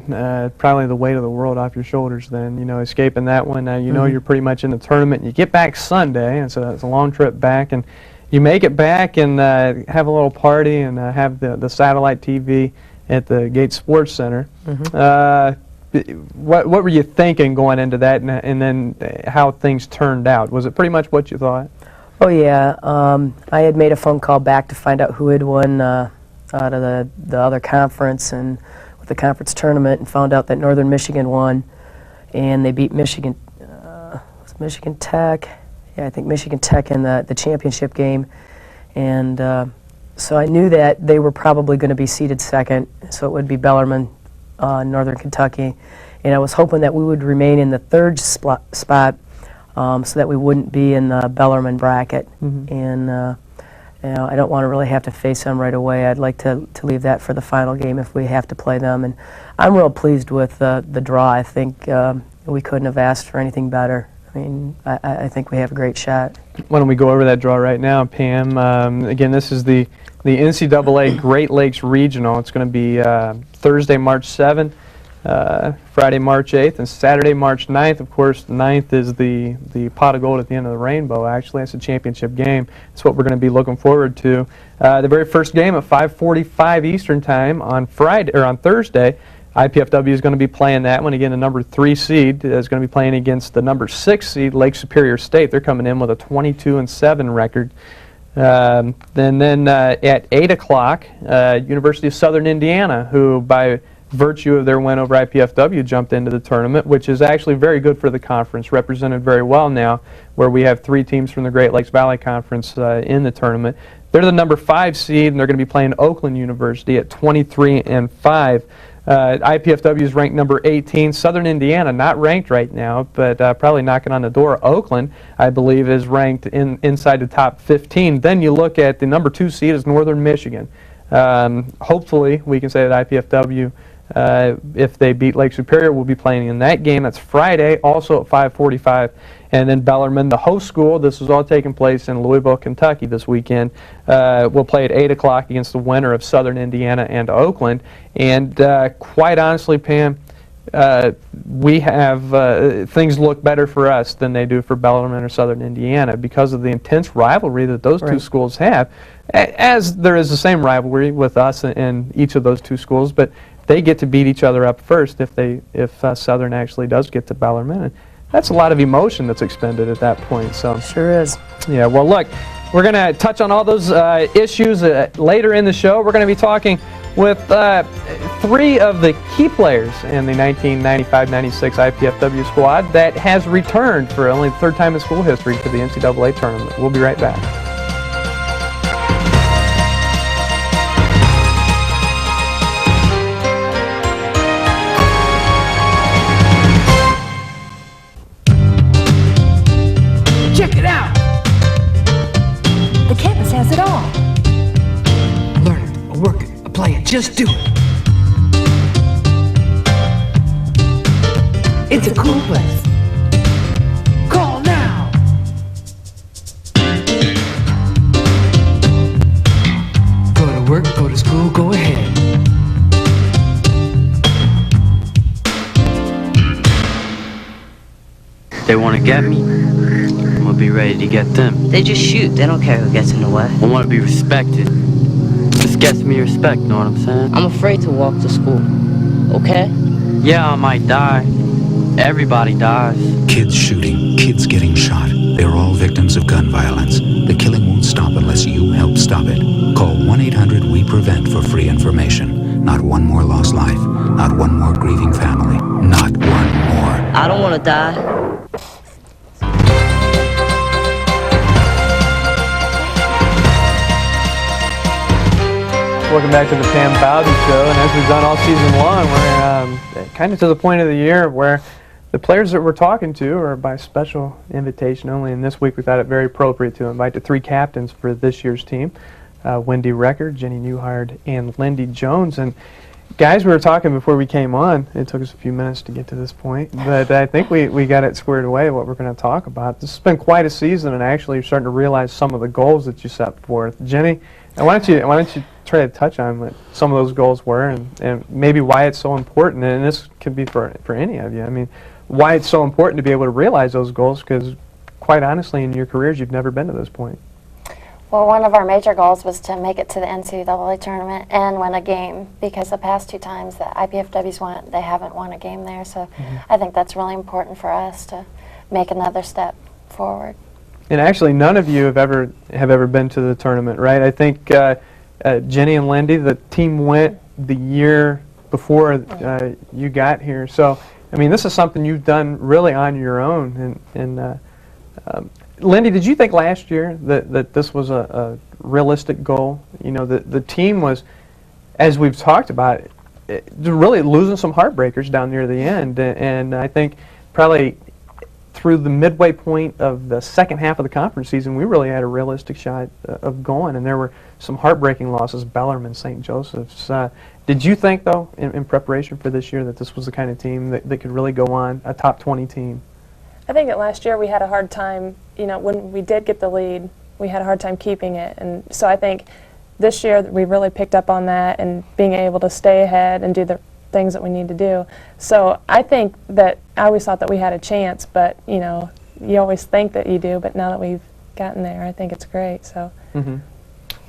[SPEAKER 1] probably the weight of the world off your shoulders then, escaping that one. Now you're pretty much in the tournament. You get back Sunday, and so it's a long trip back, and you make it back and have a little party and have the satellite TV at the Gates Sports Center. What were you thinking going into that, and then how things turned out? Was it pretty much what you thought?
[SPEAKER 5] Oh yeah, I had made a phone call back to find out who had won out of the other conference and with the conference tournament, and found out that Northern Michigan won, and they beat Michigan. Was Michigan Tech? Yeah, I think Michigan Tech in the championship game, and so I knew that they were probably going to be seeded second, so it would be Bellarmine, Northern Kentucky, and I was hoping that we would remain in the third spot so that we wouldn't be in the Bellarmine bracket. And I don't want to really have to face them right away. I'd like to leave that for the final game if we have to play them, and I'm real pleased with the draw. I think we couldn't have asked for anything better. I mean, I think we have a great shot.
[SPEAKER 1] Why don't we go over that draw right now, Pam? Again, this is the NCAA Great Lakes Regional. It's going to be Thursday, March 7th, Friday, March 8th, and Saturday, March 9th. Of course, 9th is the pot of gold at the end of the rainbow, actually. It's a championship game. It's what we're going to be looking forward to. The very first game at 5:45 Eastern Time on Thursday. IPFW is going to be playing that one. Again, the number 3 seed is going to be playing against the number 6 seed, Lake Superior State. They're coming in with a 22-7 record. Then at 8 o'clock, University of Southern Indiana, who by virtue of their win over IPFW jumped into the tournament, which is actually very good for the conference, represented very well now, where we have 3 teams from the Great Lakes Valley Conference in the tournament. They're the number 5 seed, and they're going to be playing Oakland University at 23-5. IPFW is ranked number 18. Southern Indiana, not ranked right now, but probably knocking on the door. Oakland, I believe, is ranked inside the top 15. Then you look at the number 2 seed is Northern Michigan. Hopefully, we can say that IPFW, if they beat Lake Superior, will be playing in that game. That's Friday, also at 5:45. And then Bellarmine, the host school, this is all taking place in Louisville, Kentucky this weekend, will play at 8 o'clock against the winner of Southern Indiana and Oakland. And quite honestly, Pam, we have things look better for us than they do for Bellarmine or Southern Indiana because of the intense rivalry that those two schools have, as there is the same rivalry with us and each of those 2 schools, but they get to beat each other up first if Southern actually does get to Bellarmine. That's a lot of emotion that's expended at that point. So
[SPEAKER 5] sure is.
[SPEAKER 1] Yeah, well, look, we're going to touch on all those issues later in the show. We're going to be talking with 3 of the key players in the 1995-96 IPFW squad that has returned for only the 3rd time in school history to the NCAA tournament. We'll be right back.
[SPEAKER 6] Check it out!
[SPEAKER 21] The campus has it all.
[SPEAKER 6] Learn it, or work it, or play it, just do it. It's a cool place. Call now. Go to work, go to school, go ahead.
[SPEAKER 2] They want to get me, I'm going to be ready to get them.
[SPEAKER 22] They just shoot. They don't care who gets in the way.
[SPEAKER 2] I want to be respected. This gets me respect, know what I'm saying?
[SPEAKER 22] I'm afraid to walk to school. Okay?
[SPEAKER 2] Yeah, I might die. Everybody dies.
[SPEAKER 23] Kids shooting, kids getting shot. They're all victims of gun violence. The killing won't stop unless you help stop it. Call 1-800-WE-PREVENT for free information. Not one more lost life. Not one more grieving family. Not one more.
[SPEAKER 22] I don't want to die.
[SPEAKER 1] Welcome back to the Pam Bowden Show, and as we've done all season long, we're kind of to the point of the year where the players that we're talking to are by special invitation only, and this week we thought it very appropriate to invite the three captains for this year's team, Wendy Recker, Jenny Newhard, and Lindy Jones. And guys, we were talking before we came on. It took us a few minutes to get to this point, but I think we got it squared away what we're going to talk about. This has been quite a season, and actually you're starting to realize some of the goals that you set forth. Jenny, why don't you try to touch on what some of those goals were and maybe why it's so important, and this could be for any of you. I mean, why it's so important to be able to realize those goals, because quite honestly in your careers you've never been to this point.
[SPEAKER 24] Well, one of our major goals was to make it to the NCAA tournament and win a game, because the past two times that IPFW's went, they haven't won a game there, so I think that's really important for us to make another step forward.
[SPEAKER 1] And actually none of you have ever been to the tournament, right? I think Jenny and Lindy, the team went the year before you got here. So, I mean, this is something you've done really on your own. And Lindy, did you think last year that this was a realistic goal? You know, the team was, as we've talked about, really losing some heartbreakers down near the end. And I think probably through the midway point of the second half of the conference season, we really had a realistic shot of going, and there were some heartbreaking losses, Bellarmine, St. Joseph's. Did you think, though, in preparation for this year, that this was the kind of team that could really go on, a top 20 team?
[SPEAKER 25] I think that last year we had a hard time, you know, when we did get the lead, we had a hard time keeping it, and so I think this year we really picked up on that and being able to stay ahead and do the things that we need to do. So I think that I always thought that we had a chance, but you know, you always think that you do, but now that we've gotten there, I think it's great. So.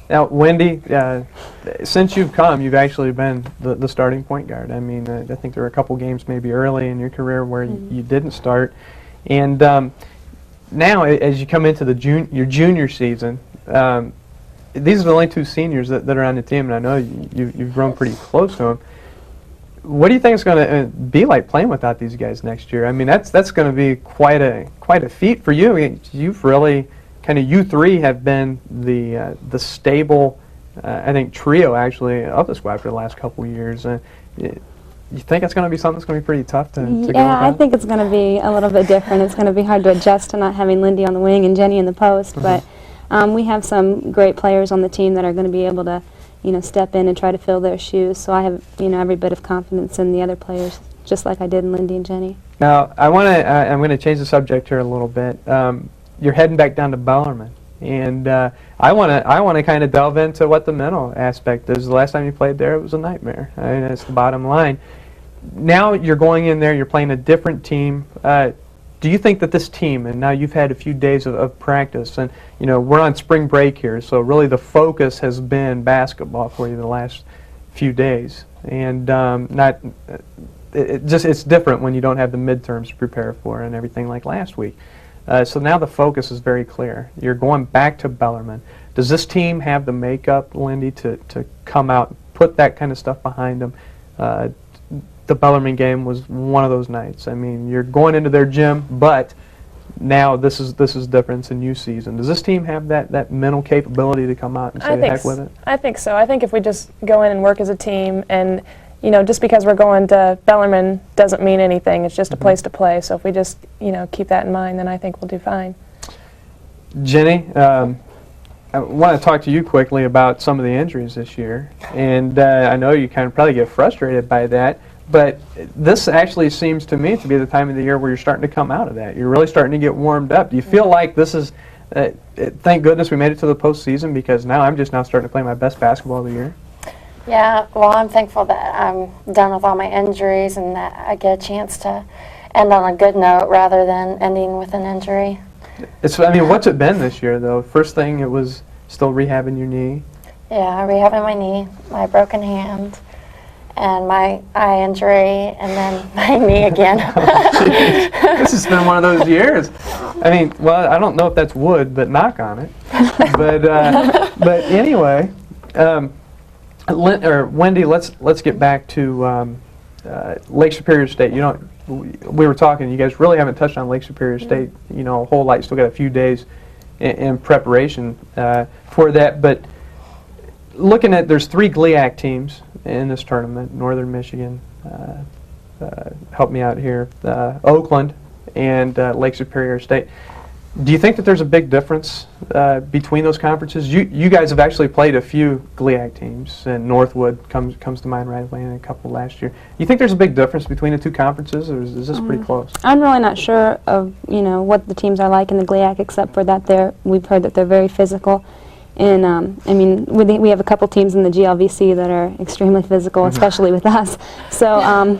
[SPEAKER 1] Now, Wendy, since you've come, you've actually been the starting point guard. I mean, I think there were a couple games maybe early in your career where you didn't start, and now as you come into your junior season, these are the only two seniors that are on the team, and I know you've grown pretty close to them. What do you think it's going to be like playing without these guys next year? I mean, that's going to be quite a feat for you. You've really you three have been the stable, I think, trio actually of the squad for the last couple of years. You think it's going to be something that's going to be pretty tough to go with?
[SPEAKER 26] Yeah, I think it's going to be a little bit different. It's going to be hard to adjust to not having Lindy on the wing and Jenny in the post, but we have some great players on the team that are going to be able to, you know, step in and try to fill their shoes. So I have, you know, every bit of confidence in the other players, just like I did in Lindy and Jenny.
[SPEAKER 1] Now, I'm going to change the subject here a little bit. You're heading back down to Bellarmine, and I want to kind of delve into what the mental aspect is. The last time you played there, it was a nightmare. I mean, that's the bottom line. Now you're going in there, you're playing a different team. Do you think that this team, and now you've had a few days of practice, and you know we're on spring break here, so really the focus has been basketball for you the last few days, and it's different when you don't have the midterms to prepare for and everything like last week. So now the focus is very clear. You're going back to Bellarmine. Does this team have the makeup, Lindy, to come out, put that kind of stuff behind them? The Bellarmine game was one of those nights. I mean, you're going into their gym, but now this is different. It's a new season. Does this team have that mental capability to come out and say the heck with it?
[SPEAKER 25] I think so. I think if we just go in and work as a team, and you know, just because we're going to Bellarmine doesn't mean anything. It's just a place to play. So if we just, you know, keep that in mind, then I think we'll do fine.
[SPEAKER 1] Jenny, I want to talk to you quickly about some of the injuries this year, and I know you kind of probably get frustrated by that. But this actually seems to me to be the time of the year where you're starting to come out of that. You're really starting to get warmed up. Do you feel like this is, thank goodness we made it to the postseason, because now I'm just now starting to play my best basketball of the year?
[SPEAKER 24] Yeah, well, I'm thankful that I'm done with all my injuries and that I get a chance to end on a good note rather than ending with an injury.
[SPEAKER 1] I mean, what's it been this year, though? First thing, it was still rehabbing your knee.
[SPEAKER 24] Yeah, rehabbing my knee, my broken hand, and my eye injury, and then my knee again.
[SPEAKER 1] This has been one of those years. I mean, well, I don't know if that's wood, but knock on it. But anyway, Wendy, let's get back to Lake Superior State. You know, we were talking. You guys really haven't touched on Lake Superior State. You know, a whole lot. Still got a few days in preparation for that. But looking at, there's 3 GLIAC teams in this tournament. Northern Michigan, help me out here. Oakland and Lake Superior State. Do you think that there's a big difference between those conferences? You guys have actually played a few GLIAC teams, and Northwood comes to mind right away, and a couple last year. You think there's a big difference between the two conferences, or is this pretty close?
[SPEAKER 26] I'm really not sure of what the teams are like in the GLIAC, except for that we've heard that they're very physical. And I mean, we have a couple teams in the GLVC that are extremely physical, especially with us. So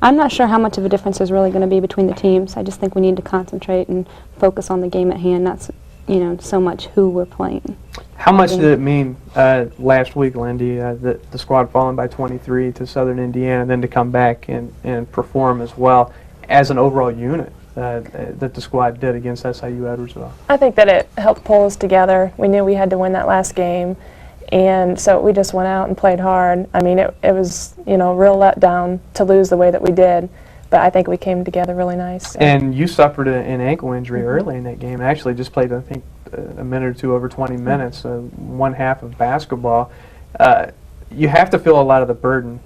[SPEAKER 26] I'm not sure how much of a difference there's really going to be between the teams. I just think we need to concentrate and focus on the game at hand, not so much who we're playing.
[SPEAKER 1] How much did it mean last week, Lindy, the squad falling by 23 to Southern Indiana, and then to come back and perform as well as an overall unit that the squad did against SIU Edwardsville?
[SPEAKER 25] I think that it helped pull us together. We knew we had to win that last game, and so we just went out and played hard. I mean, it was a real letdown to lose the way that we did, but I think we came together really nice.
[SPEAKER 1] And you suffered an ankle injury early in that game. Actually, just played, I think, a minute or two over 20 minutes, one half of basketball. You have to feel a lot of the burden.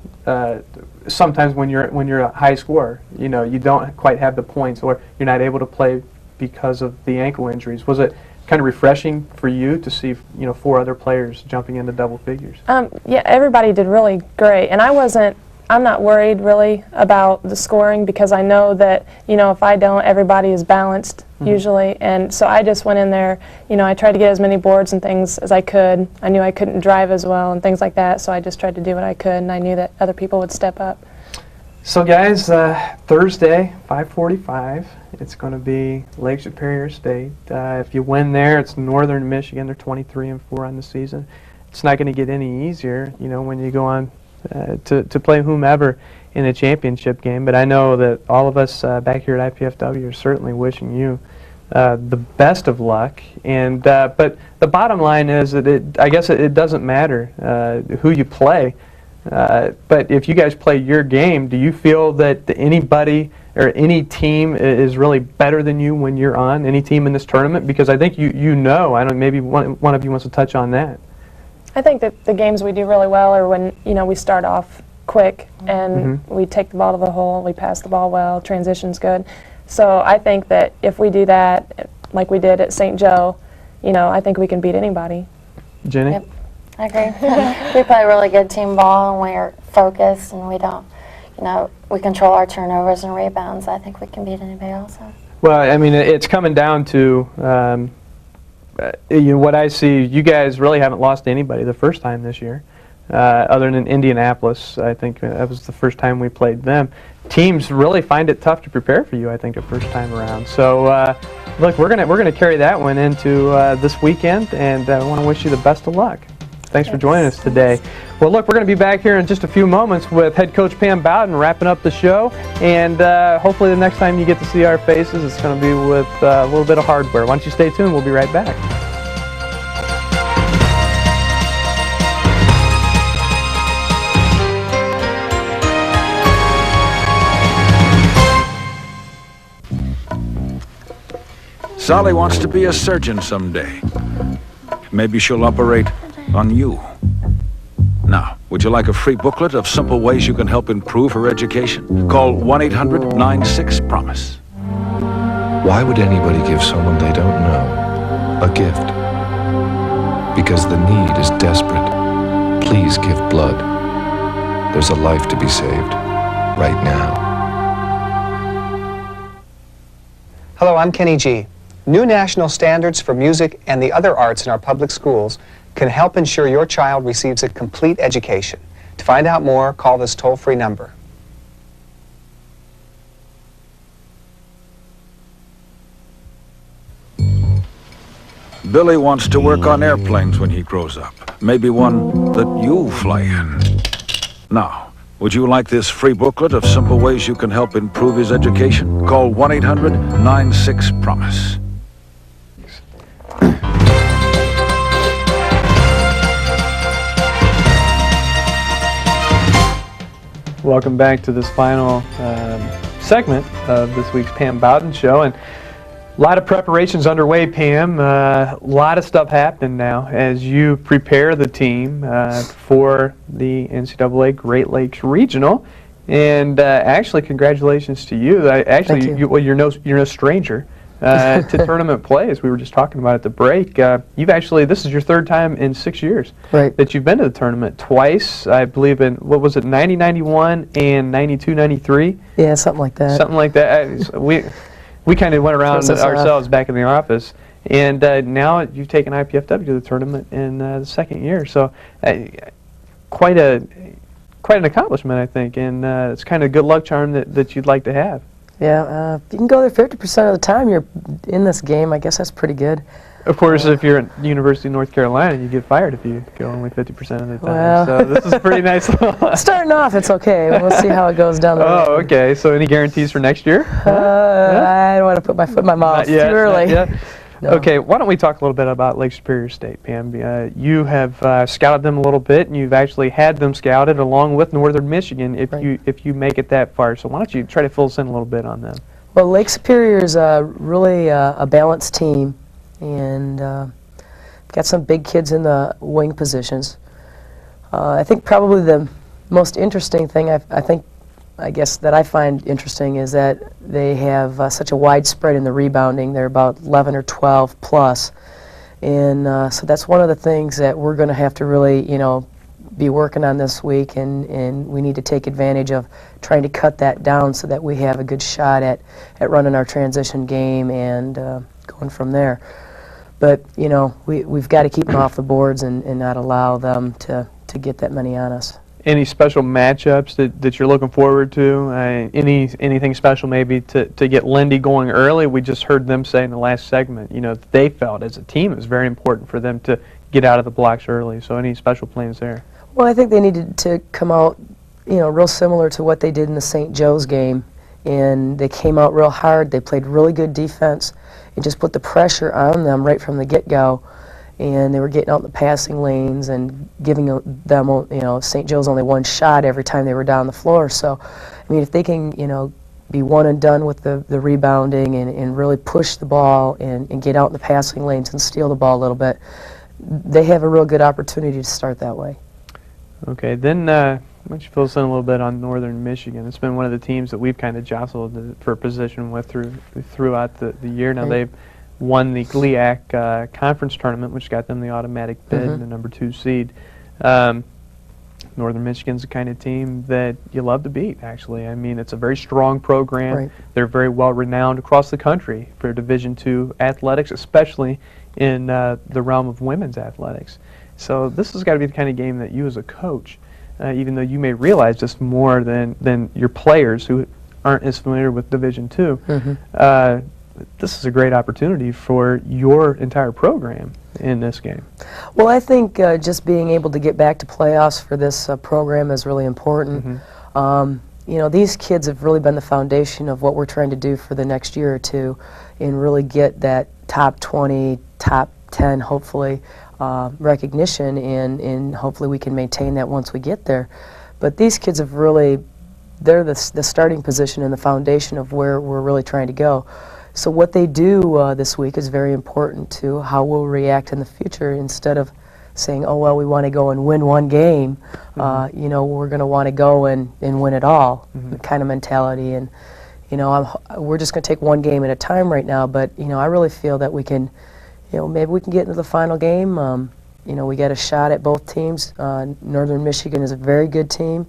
[SPEAKER 1] Sometimes when you're a high scorer, you don't quite have the points, or you're not able to play because of the ankle injuries. Was it kind of refreshing for you to see 4 other players jumping into double figures?
[SPEAKER 25] Yeah, everybody did really great, and I'm not worried really about the scoring, because I know that if I don't, everybody is balanced usually, and so I just went in there. I tried to get as many boards and things as I could. I knew I couldn't drive as well and things like that, so I just tried to do what I could, and I knew that other people would step up.
[SPEAKER 1] So guys, Thursday, 5:45, it's going to be Lake Superior State. If you win there, it's Northern Michigan. They're 23-4 on the season. It's not going to get any easier, when you go on to play whomever in a championship game. But I know that all of us back here at IPFW are certainly wishing you the best of luck. And but the bottom line is that I guess it doesn't matter who you play. But if you guys play your game, do you feel that anybody or any team is really better than you when you're on, any team in this tournament? Because I think I don't, maybe one of you wants to touch on that.
[SPEAKER 25] I think that the games we do really well are when we start off quick and we take the ball to the hole, we pass the ball well, transition's good. So I think that if we do that like we did at St. Joe, I think we can beat anybody.
[SPEAKER 1] Jenny?
[SPEAKER 24] Yep, I agree. We play really good team ball, and we're focused, and we don't, we control our turnovers and rebounds. I think we can beat anybody also.
[SPEAKER 1] Well, I mean, it's coming down to what I see. You guys really haven't lost to anybody the first time this year, other than Indianapolis. I think that was the first time we played them. Teams really find it tough to prepare for you, I think, the first time around. So, look, we're gonna carry that one into this weekend, and I want to wish you the best of luck. Thanks for joining us today. Well, look, we're going to be back here in just a few moments with head coach Pam Bowden wrapping up the show, and hopefully the next time you get to see our faces, it's going to be with a little bit of hardware. Why don't you stay tuned? We'll be right back.
[SPEAKER 9] Sally wants to be a surgeon someday. Maybe she'll operate on you. Now, would you like a free booklet of simple ways you can help improve her education? Call 1-800-96-PROMISE.
[SPEAKER 3] Why would anybody give someone they don't know a gift? Because the need is desperate. Please give blood. There's a life to be saved right now.
[SPEAKER 7] Hello, I'm Kenny G. New national standards for music and the other arts in our public schools can help ensure your child receives a complete education. To find out more, call this toll-free number.
[SPEAKER 9] Billy wants to work on airplanes when he grows up. Maybe one that you fly in. Now, would you like this free booklet of simple ways you can help improve his education? Call 1-800-96-PROMISE.
[SPEAKER 1] Welcome back to this final segment of this week's Pam Bowden Show. And a lot of preparations underway, Pam. A lot of stuff happening now as you prepare the team for the NCAA Great Lakes Regional. And actually, congratulations to you. Actually, you're no stranger to tournament play, as we were just talking about at the break. This is your third time in 6 years that you've been to the tournament. Twice, I believe, in, what was it, 90-91 and 92-93?
[SPEAKER 5] Yeah, something like that.
[SPEAKER 1] Something like that. We kind of went around ourselves back in the office, and now you've taken IPFW to the tournament in the second year. So quite an accomplishment, I think, and it's kind of a good luck charm that you'd like to have.
[SPEAKER 5] Yeah, if you can go there 50% of the time you're in this game, I guess that's pretty good.
[SPEAKER 1] Of course, if you're at the University of North Carolina, you get fired if you go only 50% of the time.
[SPEAKER 5] Well,
[SPEAKER 1] so this is pretty nice.
[SPEAKER 5] Starting off, it's okay. We'll see how it goes down the road.
[SPEAKER 1] Oh, okay. So any guarantees for next year?
[SPEAKER 5] I don't want to put my foot in my mouth. Too early. No.
[SPEAKER 1] Okay, why don't we talk a little bit about Lake Superior State, Pam? You have scouted them a little bit, and you've actually had them scouted along with Northern Michigan if you make it that far. So why don't you try to fill us in a little bit on them?
[SPEAKER 5] Well, Lake Superior is really a balanced team, and got some big kids in the wing positions. I think probably the most interesting thing I guess that I find interesting is that they have such a wide spread in the rebounding. They're about 11 or 12 plus, and so that's one of the things that we're going to have to really, be working on this week, and we need to take advantage of trying to cut that down so that we have a good shot at running our transition game and going from there. But we've got to keep them off the boards and not allow them to get that many on us. Any special matchups that you're looking forward to? Anything special maybe to get Lindy going early? We just heard them say in the last segment, they felt as a team it was very important for them to get out of the blocks early. So any special plans there? Well, I think they needed to come out, real similar to what they did in the St. Joe's game. And they came out real hard. They played really good defense and just put the pressure on them right from the get-go. And they were getting out in the passing lanes and giving them, St. Joe's only one shot every time they were down the floor. So, I mean, if they can, be one and done with the rebounding and really push the ball and get out in the passing lanes and steal the ball a little bit, they have a real good opportunity to start that way. Okay, then why don't you fill us in a little bit on Northern Michigan? It's been one of the teams that we've kind of jostled for position with throughout the year. Now they've won the GLIAC conference tournament, which got them the automatic bid, the number 2 seed. Northern Michigan's the kind of team that you love to beat, actually. I mean, it's a very strong program. They're very well renowned across the country for Division II athletics, especially in the realm of women's athletics. So this has got to be the kind of game that you as a coach, even though you may realize this more than your players who aren't as familiar with Division II, this is a great opportunity for your entire program in this game. Well, I think just being able to get back to playoffs for this program is really important. These kids have really been the foundation of what we're trying to do for the next year or two and really get that top 20, top 10, hopefully, recognition, and hopefully we can maintain that once we get there. But these kids have really, they're the starting position and the foundation of where we're really trying to go. So what they do this week is very important to how we'll react in the future. Instead of saying, oh, well, we want to go and win one game, we're going to want to go and win it all, the kind of mentality. And, we're just going to take one game at a time right now, but, I really feel that we can, maybe we can get into the final game. We got a shot at both teams. Northern Michigan is a very good team.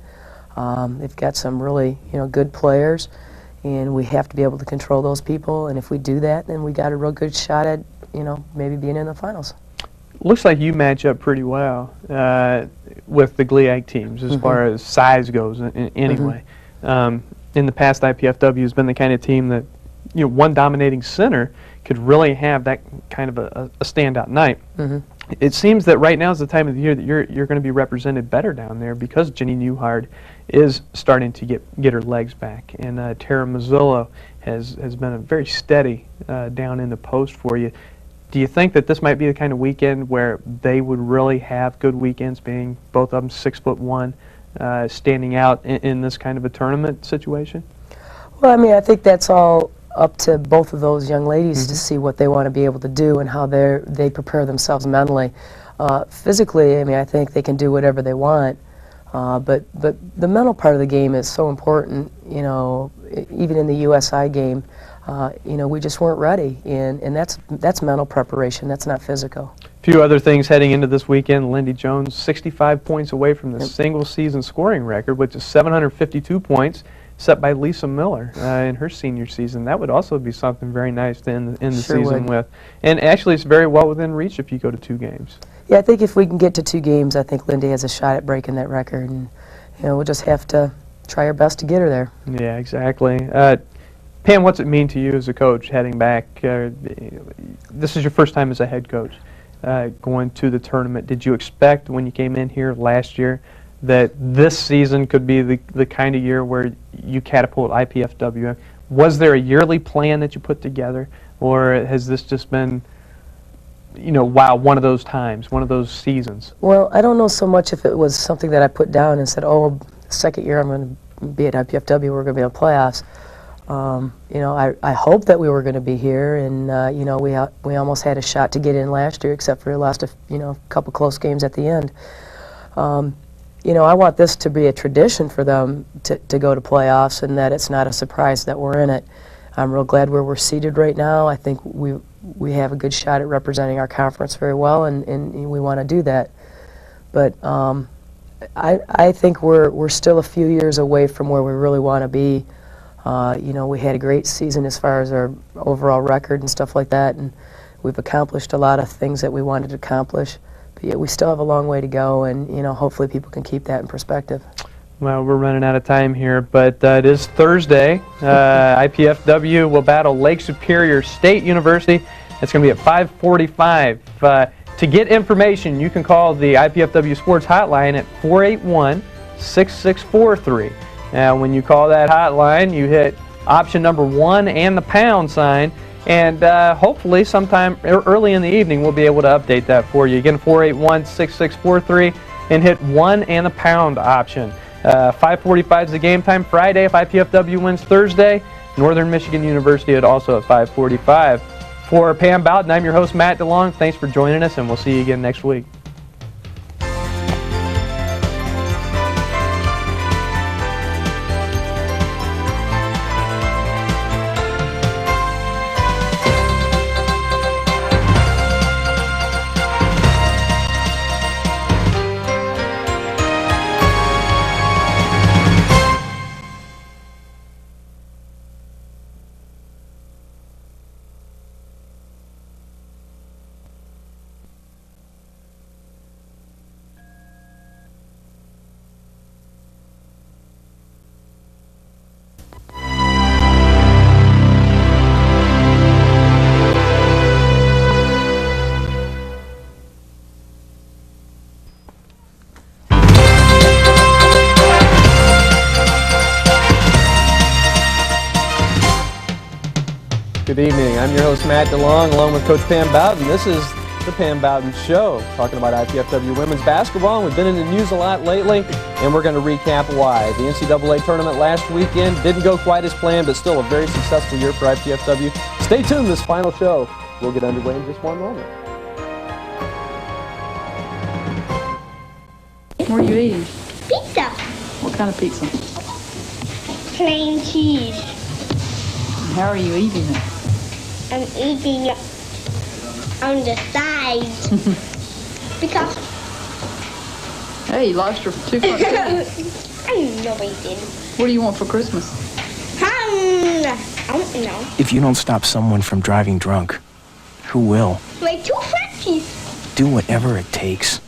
[SPEAKER 5] They've got some really, good players, and we have to be able to control those people. And if we do that, then we got a real good shot at, maybe being in the finals.
[SPEAKER 1] Looks like you match up pretty well with the GLIAC teams as far as size goes anyway. In the past, IPFW has been the kind of team that, one dominating center could really have that kind of a standout night. It seems that right now is the time of the year that you're going to be represented better down there because Jenny Newhard is starting to get her legs back, and Tara Mazzillo has been a very steady down in the post for you. Do you think that this might be the kind of weekend where they would really have good weekends, being both of them 6'1", standing out in this kind of a tournament situation?
[SPEAKER 5] Well, I mean, I think that's all up to both of those young ladies to see what they want to be able to do and how they prepare themselves mentally. Physically, I mean, I think they can do whatever they want, but the mental part of the game is so important. Even in the USI game, we just weren't ready, and that's mental preparation. That's not physical.
[SPEAKER 1] A few other things heading into this weekend. Lindy Jones, 65 points away from the single season scoring record, which is 752 points, set by Lisa Miller in her senior season. That would also be something very nice to end the season with. And actually, it's very well within reach if you go to 2 games. Yeah,
[SPEAKER 5] I think if we can get to 2 games, I think Lindy has a shot at breaking that record, and we'll just have to try our best to get her there.
[SPEAKER 1] Yeah, exactly. Pam, what's it mean to you as a coach heading back? This is your first time as a head coach going to the tournament. Did you expect when you came in here last year that this season could be the kind of year where you catapult IPFW? Was there a yearly plan that you put together, or has this just been, wow, one of those times, one of those seasons?
[SPEAKER 5] Well, I don't know so much if it was something that I put down and said, oh, second year I'm going to be at IPFW, we're going to be in playoffs. I hope that we were going to be here, and we almost had a shot to get in last year, except for we lost a couple close games at the end. I want this to be a tradition for them to go to playoffs, and that it's not a surprise that we're in it. I'm real glad where we're seated right now. I think we have a good shot at representing our conference very well, and we want to do that. But I think we're still a few years away from where we really want to be. We had a great season as far as our overall record and stuff like that, and we've accomplished a lot of things that we wanted to accomplish. But yet we still have a long way to go, and hopefully people can keep that in perspective.
[SPEAKER 1] Well, we're running out of time here, but it is Thursday. IPFW will battle Lake Superior State University. It's going to be at 5:45. To get information, you can call the IPFW Sports Hotline at 481-6643. Now, when you call that hotline, you hit option number 1 and the pound sign, and hopefully sometime early in the evening we'll be able to update that for you. Again, 481-6643, and hit 1 and the pound option. 5:45 is the game time Friday if IPFW wins Thursday. Northern Michigan University also at 5:45. For Pam Bowden, I'm your host, Matt DeLong. Thanks for joining us, and we'll see you again next week. Good evening. I'm your host, Matt DeLong, along with Coach Pam Bowden. This is the Pam Bowden Show, talking about IPFW women's basketball. And we've been in the news a lot lately, and we're going to recap why. The NCAA tournament last weekend didn't go quite as planned, but still a very successful year for IPFW. Stay tuned. This final show will get underway in just one moment.
[SPEAKER 11] What are you eating?
[SPEAKER 12] Pizza.
[SPEAKER 11] What kind of pizza?
[SPEAKER 12] Plain cheese.
[SPEAKER 11] How are you eating it?
[SPEAKER 12] I'm eating it on the sides because
[SPEAKER 11] Hey, you lost your 2 front teeth.
[SPEAKER 12] I No, we didn't.
[SPEAKER 11] What do you want for Christmas?
[SPEAKER 12] I don't know.
[SPEAKER 13] If you don't stop someone from driving drunk, who will?
[SPEAKER 12] My two Frenchies.
[SPEAKER 13] Do whatever it takes.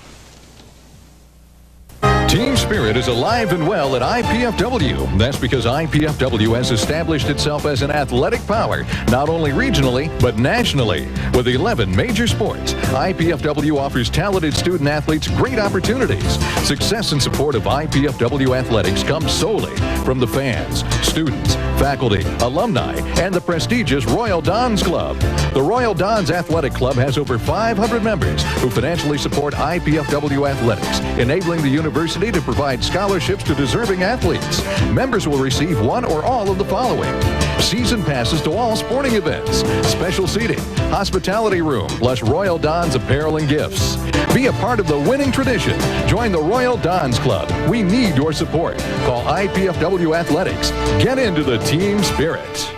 [SPEAKER 4] Team spirit is alive and well at IPFW. That's because IPFW has established itself as an athletic power, not only regionally, but nationally. With 11 major sports, IPFW offers talented student athletes great opportunities. Success and support of IPFW athletics comes solely from the fans, students, faculty, alumni, and the prestigious Royal Dons Club. The Royal Dons Athletic Club has over 500 members who financially support IPFW athletics, enabling the university to provide scholarships to deserving athletes. Members will receive one or all of the following: season passes to all sporting events, special seating, hospitality room, plus Royal Dons apparel and gifts. Be a part of the winning tradition. Join the Royal Dons Club. We need your support. Call IPFW Athletics. Get into the team spirit.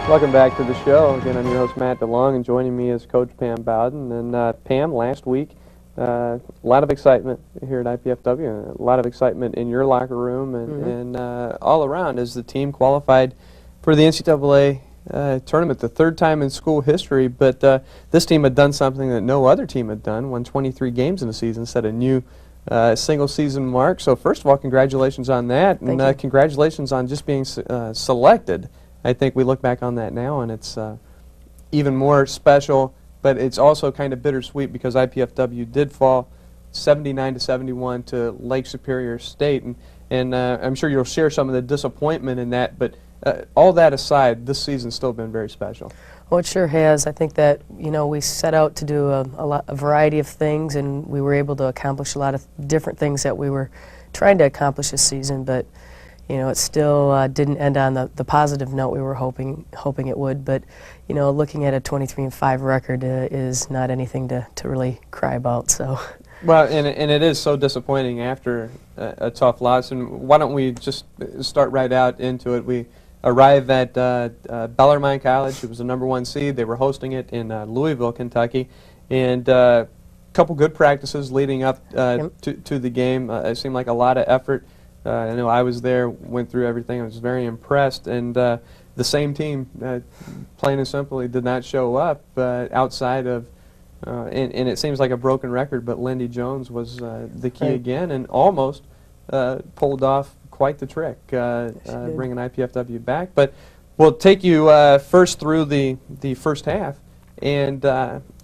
[SPEAKER 1] Welcome back to the show. Again, I'm your host, Matt DeLong, and joining me is Coach Pam Bowden. And Pam, last week, a lot of excitement here at IPFW, a lot of excitement in your locker room and all around as the team qualified for the NCAA tournament, the third time in school history. But this team had done something that no other team had done, won 23 games in the season, set a new single-season mark. So first of all, congratulations on that, and congratulations on just being selected. I think we look back on that now, and it's even more special, but it's also kind of bittersweet because IPFW did fall 79-71 to Lake Superior State, and I'm sure you'll share some of the disappointment in that, but all that aside, this season's still been very special.
[SPEAKER 5] Well, it sure has. I think that, you know, we set out to do a variety of things, and we were able to accomplish a lot of different things that we were trying to accomplish this season, but you know, it still didn't end on the positive note we were hoping it would. But, you know, looking at a 23-5 record is not anything to really cry about. So.
[SPEAKER 1] Well, and it is so disappointing after a tough loss. And why don't we just start right out into it? We arrive at Bellarmine College. It was the #1 seed. They were hosting it in Louisville, Kentucky, and a couple good practices leading up to the game. It seemed like a lot of effort. I know I was there, went through everything. I was very impressed, and the same team, plain and simply, did not show up outside of, and it seems like a broken record, but Lindy Jones was the key again, and almost pulled off quite the trick, bringing IPFW back. But we'll take you first through the first half, and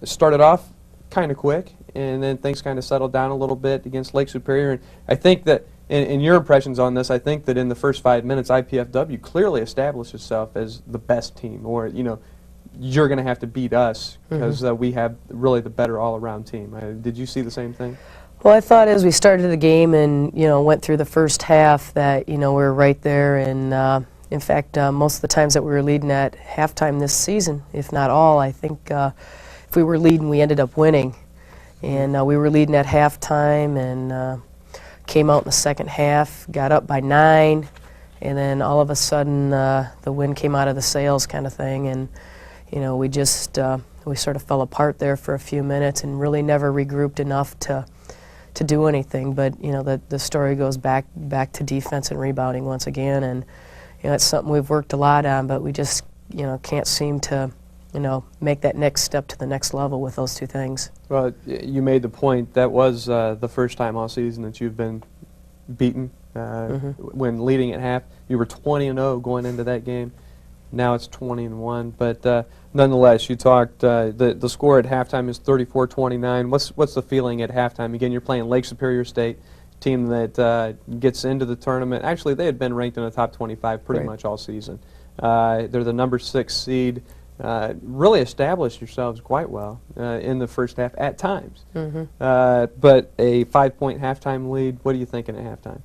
[SPEAKER 1] started off kind of quick, and then things kind of settled down a little bit against Lake Superior, and I think that in your impressions on this, I think that in the first 5 minutes, IPFW clearly established itself as the best team, or, you know, you're going to have to beat us because we have really the better all-around team. Did you see the same thing?
[SPEAKER 5] Well, I thought as we started the game and, you know, went through the first half that, you know, we were right there, and in fact, most of the times that we were leading at halftime this season, if not all, I think if we were leading, we ended up winning. And we were leading at halftime, and came out in the second half, got up by 9, and then all of a sudden the wind came out of the sails kind of thing, and you know, we just we sort of fell apart there for a few minutes and really never regrouped enough to do anything. But you know, the story goes back to defense and rebounding once again, and you know, it's something we've worked a lot on, but we just, you know, can't seem to, you know, make that next step to the next level with those two things. Well,
[SPEAKER 1] you made the point. That was the first time all season that you've been beaten. When leading at half, you were 20-0 going into that game. Now it's 20-1. But nonetheless, you talked. The score at halftime is 34-29. What's the feeling at halftime? Again, you're playing Lake Superior State, team that gets into the tournament. Actually, they had been ranked in the top 25 pretty much all season. They're the #6 seed. Really established yourselves quite well in the first half at times. But a 5-point halftime lead, what are you thinking at halftime?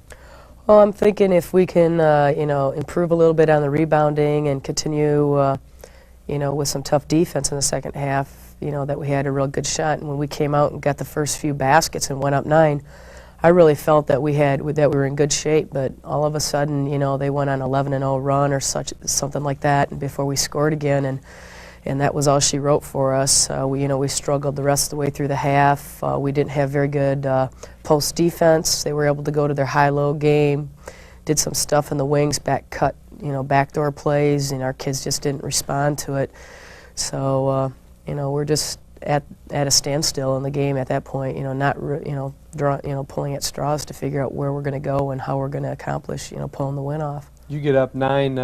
[SPEAKER 5] Well, I'm thinking if we can, you know, improve a little bit on the rebounding and continue, you know, with some tough defense in the second half, you know, that we had a real good shot. And when we came out and got the first few baskets and went up 9, I really felt that we were in good shape. But all of a sudden, you know, they went on 11-0 run or something like that, and before we scored again, and and that was all she wrote for us. We struggled the rest of the way through the half. We didn't have very good post defense. They were able to go to their high-low game, did some stuff in the wings, backdoor plays, and our kids just didn't respond to it. So, we're just at a standstill in the game at that point. Pulling at straws to figure out where we're going to go and how we're going to accomplish, pulling the win off.
[SPEAKER 1] You get up 9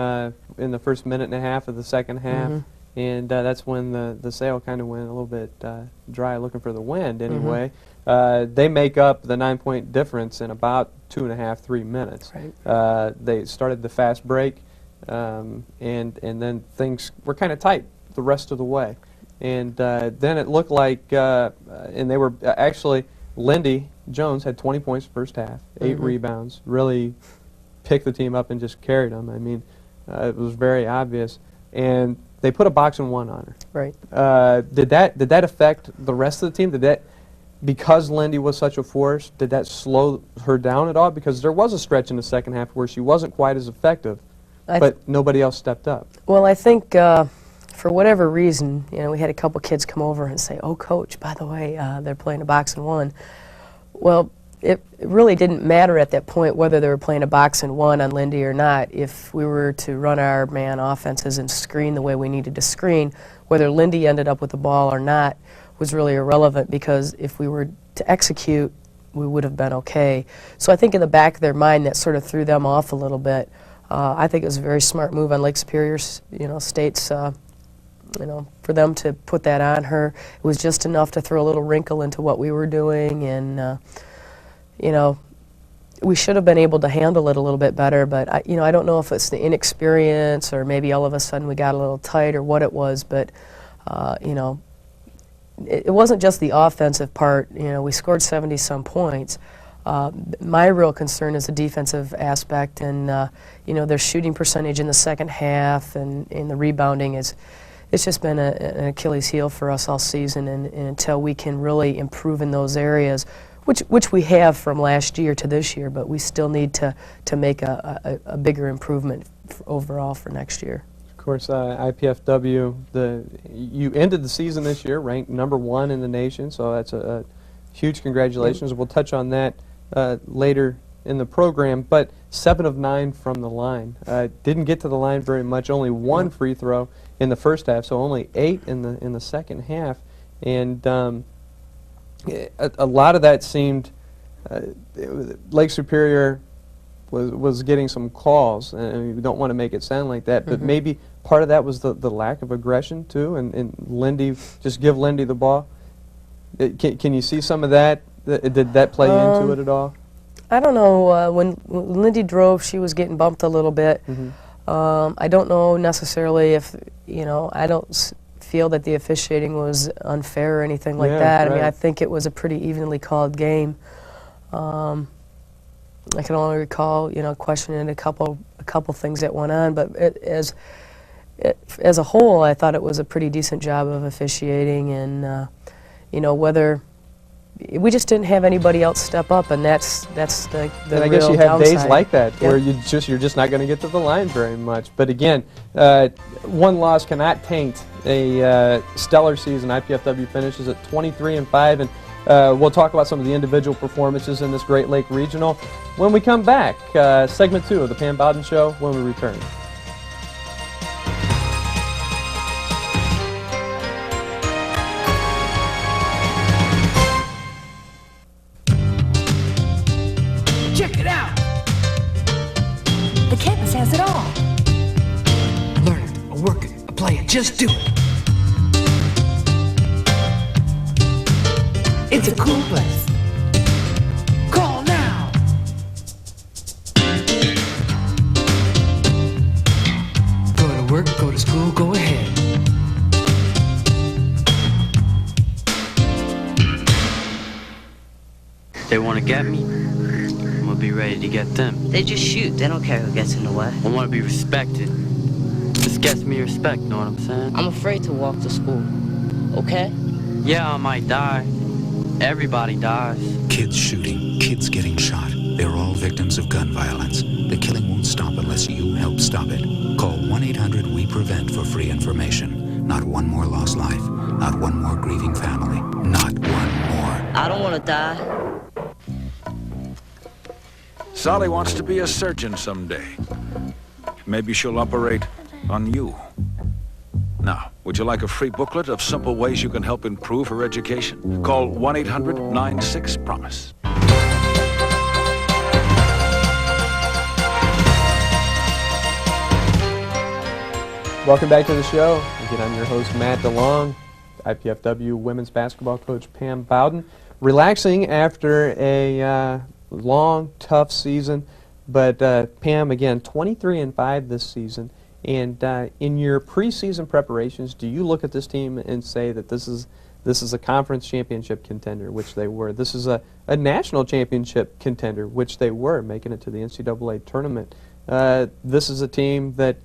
[SPEAKER 1] in the first minute and a half of the second half, and that's when the sail kind of went a little bit dry, looking for the wind anyway. They make up the 9-point difference in about 2.5, 3 minutes.
[SPEAKER 5] Right.
[SPEAKER 1] They started the fast break, and then things were kind of tight the rest of the way. And then it looked like, and they were actually, Lindy Jones had 20 points first half, 8 rebounds, really picked the team up and just carried them. I mean, it was very obvious. And they put a box and one on her.
[SPEAKER 5] Right.
[SPEAKER 1] Did that affect the rest of the team? Did that, because Lindy was such a force, did that slow her down at all? Because there was a stretch in the second half where she wasn't quite as effective, but nobody else stepped up.
[SPEAKER 5] Well, I think for whatever reason, we had a couple kids come over and say, "Oh, Coach, by the way, they're playing a box and one." Well, it really didn't matter at that point whether they were playing a box and one on Lindy or not. If we were to run our man offenses and screen the way we needed to screen, whether Lindy ended up with the ball or not was really irrelevant, because if we were to execute, we would have been okay. So I think in the back of their mind that sort of threw them off a little bit. I think it was a very smart move on Lake Superior State's, for them to put that on her. It was just enough to throw a little wrinkle into what we were doing, and we should have been able to handle it a little bit better, but I don't know if it's the inexperience or maybe all of a sudden we got a little tight or what it was, but it wasn't just the offensive part. We scored 70-some points. My real concern is the defensive aspect, and their shooting percentage in the second half and in the rebounding it's just been an Achilles heel for us all season, and until we can really improve in those areas, which we have from last year to this year, but we still need to make a bigger improvement overall for next year.
[SPEAKER 1] Of course, IPFW, you ended the season this year ranked #1 in the nation, so that's a huge congratulations. We'll touch on that later in the program, but 7 of 9 from the line. Didn't get to the line very much, only 1 free throw in the first half, so only 8 in the second half, and a lot of that seemed Lake Superior was getting some calls, and we don't want to make it sound like that, but maybe part of that was the lack of aggression too, and Lindy, just give Lindy the ball. Can you see some of that? Did that play into it at all?
[SPEAKER 5] I don't know. When Lindy drove, she was getting bumped a little bit. I don't know necessarily if, I don't feel that the officiating was unfair or anything like that.
[SPEAKER 1] Right.
[SPEAKER 5] I mean, I think it was a pretty evenly called game. I can only recall, questioning a couple things that went on, but as a whole, I thought it was a pretty decent job of officiating, and whether we just didn't have anybody else step up, and that's the
[SPEAKER 1] and I
[SPEAKER 5] real
[SPEAKER 1] guess you have
[SPEAKER 5] downside.
[SPEAKER 1] days like that where you're just not going to get to the line very much. But again, one loss cannot taint a stellar season. IPFW finishes at 23-5, and we'll talk about some of the individual performances in this Great Lake Regional when we come back. Segment 2 of the Pam Bowden Show when we return.
[SPEAKER 6] Check it out.
[SPEAKER 21] The campus has it all.
[SPEAKER 6] Learn it, or work it, or play it, just do it. It's a cool place. Call now. Go to work, go to school, go ahead.
[SPEAKER 2] They want to get me, I'm going to be ready to get them.
[SPEAKER 22] They just shoot. They don't care who gets in the way.
[SPEAKER 2] I want to be respected. This gets me respect, know what I'm saying?
[SPEAKER 22] I'm afraid to walk to school. Okay?
[SPEAKER 2] Yeah, I might die. Everybody dies.
[SPEAKER 23] Kids shooting, kids getting shot. They're all victims of gun violence. The killing won't stop unless you help stop it. Call 1-800-WE-PREVENT for free information. Not one more lost life. Not one more grieving family. Not one more.
[SPEAKER 22] I don't want to die.
[SPEAKER 9] Sally wants to be a surgeon someday. Maybe she'll operate on you. Now, would you like a free booklet of simple ways you can help improve her education? Call 1-800-96-PROMISE.
[SPEAKER 1] Welcome back to the show. Again, I'm your host, Matt DeLong, IPFW women's basketball coach Pam Bowden. Relaxing after a long, tough season. But Pam, again, 23-5 this season. And in your preseason preparations, do you look at this team and say that this is a conference championship contender, which they were? This is a national championship contender, which they were, making it to the NCAA tournament. This is a team that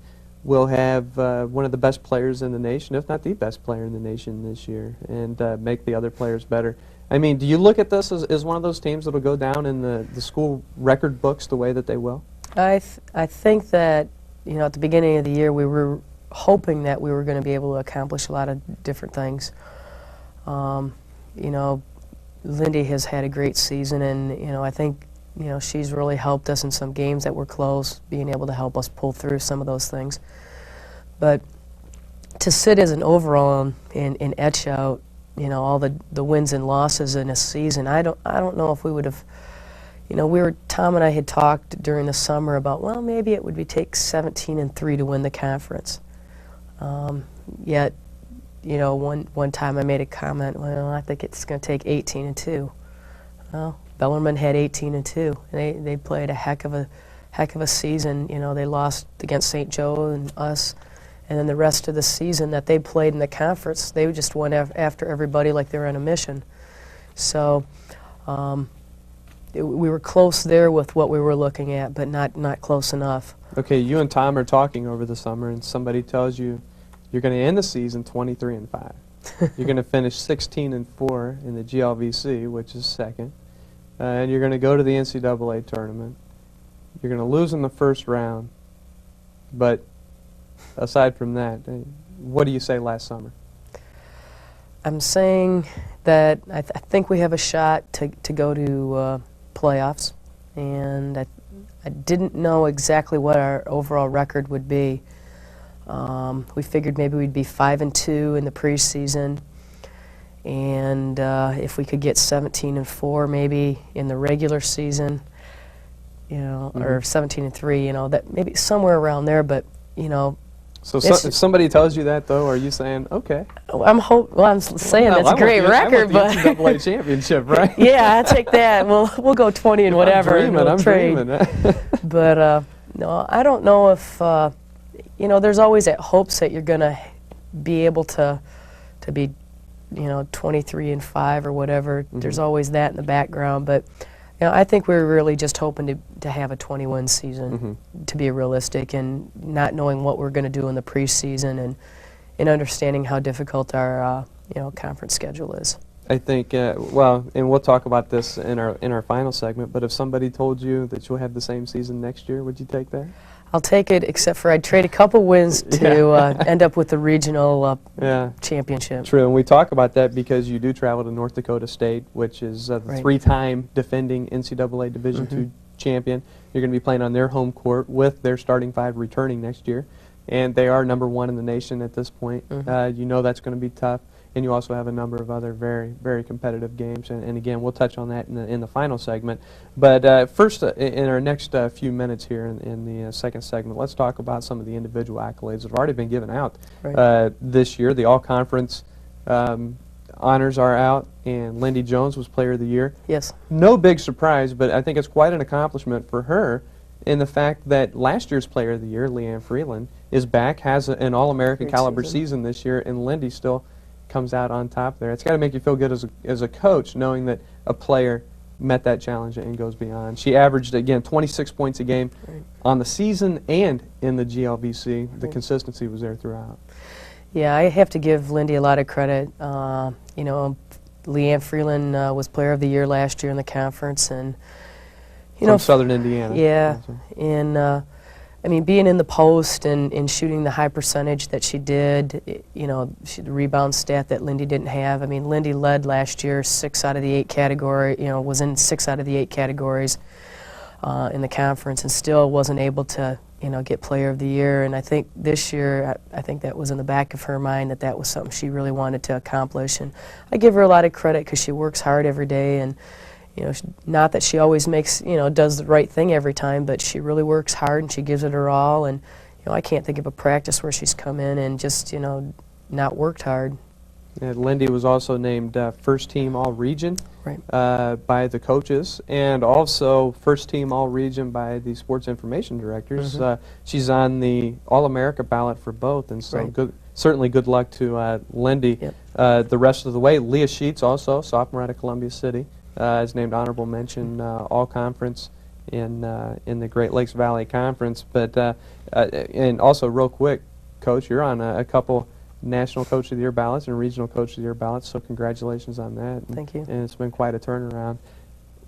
[SPEAKER 1] will have one of the best players in the nation, if not the best player in the nation this year, and make the other players better. I mean, do you look at this as one of those teams that will go down in the school record books the way that they will?
[SPEAKER 5] I think that, you know, at the beginning of the year, we were hoping that we were going to be able to accomplish a lot of different things. You know, Lindy has had a great season, and, you know, I think, you know, she's really helped us in some games that were close, being able to help us pull through some of those things. But to sit as an overall and etch out, you know, all the wins and losses in a season, I don't know if we would have, you know, Tom and I had talked during the summer about, well, maybe it would take 17-3 to win the conference. Yet, you know, one time I made a comment, well, I think it's going to take 18-2. Well, Bellarmine had 18-2. They played a heck of a season. You know, they lost against St. Joe and us, and then the rest of the season that they played in the conference, they just went after everybody like they were on a mission. So we were close there with what we were looking at, but not close enough.
[SPEAKER 1] Okay, you and Tom are talking over the summer, and somebody tells you you're going to end the season 23-5. You're going to finish 16-4 in the GLVC, which is second. And you're going to go to the NCAA tournament. You're going to lose in the first round. But aside from that, what do you say last summer?
[SPEAKER 5] I'm saying that I think we have a shot to go to playoffs. And I didn't know exactly what our overall record would be. We figured maybe we'd be 5-2 in the preseason. And if we could get 17-4 maybe in the regular season, you know, or 17-3, you know, that maybe somewhere around there. But, you know,
[SPEAKER 1] so if somebody tells you that, though, are you saying, okay?
[SPEAKER 5] I'm saying that's a great record, but
[SPEAKER 1] the NCAA championship, right?
[SPEAKER 5] Yeah, I take that. We'll go 20 and whatever.
[SPEAKER 1] I'm dreaming.
[SPEAKER 5] But no, I don't know if you know. There's always that hopes that you're going to be able to be, you know, 23-5 or whatever. There's always that in the background, but you know, I think we're really just hoping to have a 21 season, to be realistic, and not knowing what we're going to do in the preseason, and understanding how difficult our you know, conference schedule is.
[SPEAKER 1] I think well, and we'll talk about this in our final segment. But if somebody told you that you'll have the same season next year, would you take that?
[SPEAKER 5] I'll take it, except for I'd trade a couple wins to end up with the regional championship.
[SPEAKER 1] True, and we talk about that because you do travel to North Dakota State, which is the three-time defending NCAA Division II champion. You're going to be playing on their home court with their starting five returning next year, and they are #1 in the nation at this point. You know that's going to be tough. And you also have a number of other very, very competitive games. And again, we'll touch on that in the final segment. But first, in our next few minutes here in the second segment, let's talk about some of the individual accolades that have already been given out this year. The all-conference honors are out, and Lindy Jones was Player of the Year.
[SPEAKER 5] Yes.
[SPEAKER 1] No big surprise, but I think it's quite an accomplishment for her in the fact that last year's Player of the Year, Leanne Freeland, is back, has an All-American caliber season this year, and Lindy still comes out on top there. It's got to make you feel good as a coach, knowing that a player met that challenge and goes beyond. She averaged, again, 26 points a game on the season and in the GLVC. The consistency was there throughout.
[SPEAKER 5] Yeah, I have to give Lindy a lot of credit. You know, Leanne Freeland was Player of the Year last year in the conference, and
[SPEAKER 1] From Southern Indiana.
[SPEAKER 5] Yeah, and I mean, being in the post and shooting the high percentage that she did, you know, the rebound stat that Lindy didn't have. I mean, Lindy led last year 6 out of the 8 category, you know, was in 6 out of the 8 categories in the conference and still wasn't able to, you know, get Player of the Year. And I think this year, I think that was in the back of her mind that that was something she really wanted to accomplish. And I give her a lot of credit because she works hard every day. And you know, not that she always makes, you know, does the right thing every time, but she really works hard and she gives it her all. And, you know, I can't think of a practice where she's come in and just, you know, not worked hard.
[SPEAKER 1] Yeah, Lindy was also named first team all-region by the coaches, and also first team all-region by the sports information directors. She's on the All-America ballot for both, and so certainly good luck to Lindy the rest of the way. Leah Sheets, also sophomore out of Columbia City, is named honorable mention all-conference in the Great Lakes Valley Conference. But and also real quick, Coach, you're on a couple National Coach of the Year ballots and Regional Coach of the Year ballots, so congratulations on that.
[SPEAKER 5] Thank you.
[SPEAKER 1] And it's been quite a turnaround.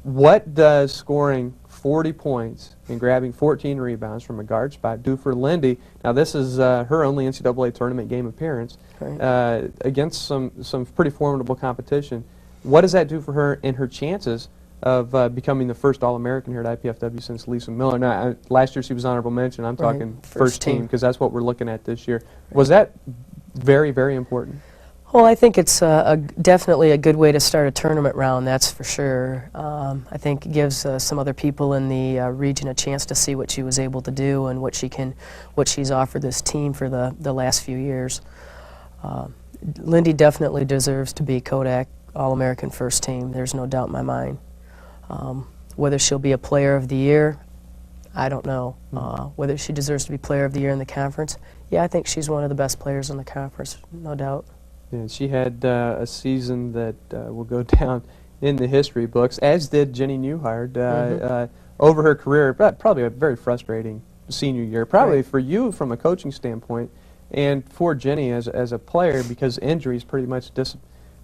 [SPEAKER 1] What does scoring 40 points and grabbing 14 rebounds from a guard spot do for Lindy? Now, this is her only NCAA tournament game appearance against some pretty formidable competition. What does that do for her and her chances of becoming the first All-American here at IPFW since Lisa Miller? Now, last year she was honorable mention. I'm talking first team because that's what we're looking at this year. Was that very, very important?
[SPEAKER 5] Well, I think it's definitely a good way to start a tournament round, that's for sure. I think it gives some other people in the region a chance to see what she was able to do and what she's offered this team for the last few years. Lindy definitely deserves to be Kodak All-American first team. There's no doubt in my mind. Whether she'll be a Player of the Year, I don't know. Whether she deserves to be Player of the Year in the conference, yeah, I think she's one of the best players in the conference, no doubt.
[SPEAKER 1] Yeah, she had a season that will go down in the history books, as did Jenny Newhard over her career. But probably a very frustrating senior year, probably for you from a coaching standpoint, and for Jenny as a player, because injuries pretty much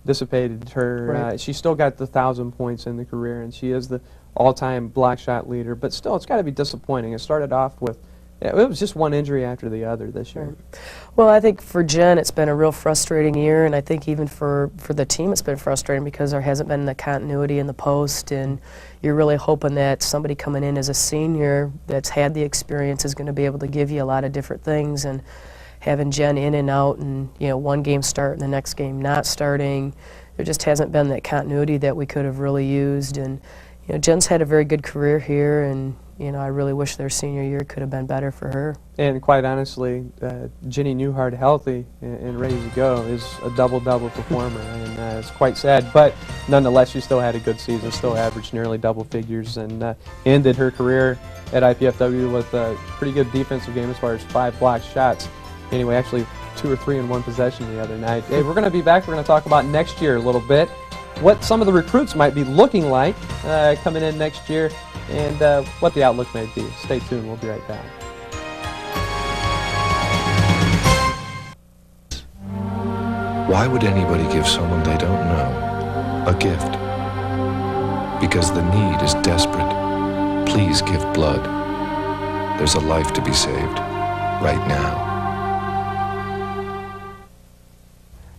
[SPEAKER 1] dissipated her. She still got the 1,000 points in the career, and she is the all-time block shot leader. But still, it's got to be disappointing. It started off with, it was just one injury after the other this year.
[SPEAKER 5] Well, I think for Jen, it's been a real frustrating year, and I think even for the team, it's been frustrating because there hasn't been the continuity in the post, and you're really hoping that somebody coming in as a senior that's had the experience is going to be able to give you a lot of different things. And having Jen in and out, and you know, one game start and the next game not starting, there just hasn't been that continuity that we could have really used. And you know, Jen's had a very good career here, and you know, I really wish their senior year could have been better for her.
[SPEAKER 1] And quite honestly, Jenny Newhard, healthy and ready to go, is a double-double performer, and it's quite sad. But nonetheless, she still had a good season, still averaged nearly double figures, and ended her career at IPFW with a pretty good defensive game as far as 5 blocked shots. Anyway, actually 2 or 3 in one possession the other night. Hey, we're going to be back. We're going to talk about next year a little bit, what some of the recruits might be looking like coming in next year, and what the outlook may be. Stay tuned. We'll be right back.
[SPEAKER 3] Why would anybody give someone they don't know a gift? Because the need is desperate. Please give blood. There's a life to be saved right now.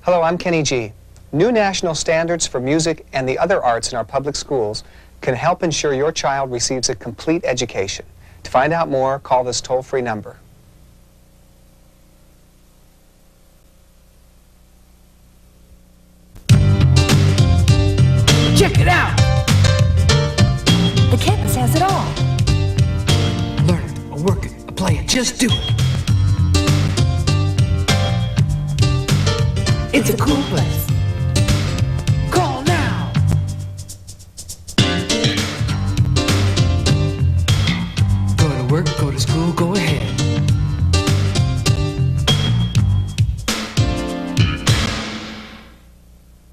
[SPEAKER 7] Hello, I'm Kenny G. New national standards for music and the other arts in our public schools can help ensure your child receives a complete education. To find out more, call this toll-free number.
[SPEAKER 6] Check it out!
[SPEAKER 21] The campus has it all.
[SPEAKER 6] Learn it, or work it, or play it, just do it. It's a cool place. Call now! Go to work, go to school, go ahead.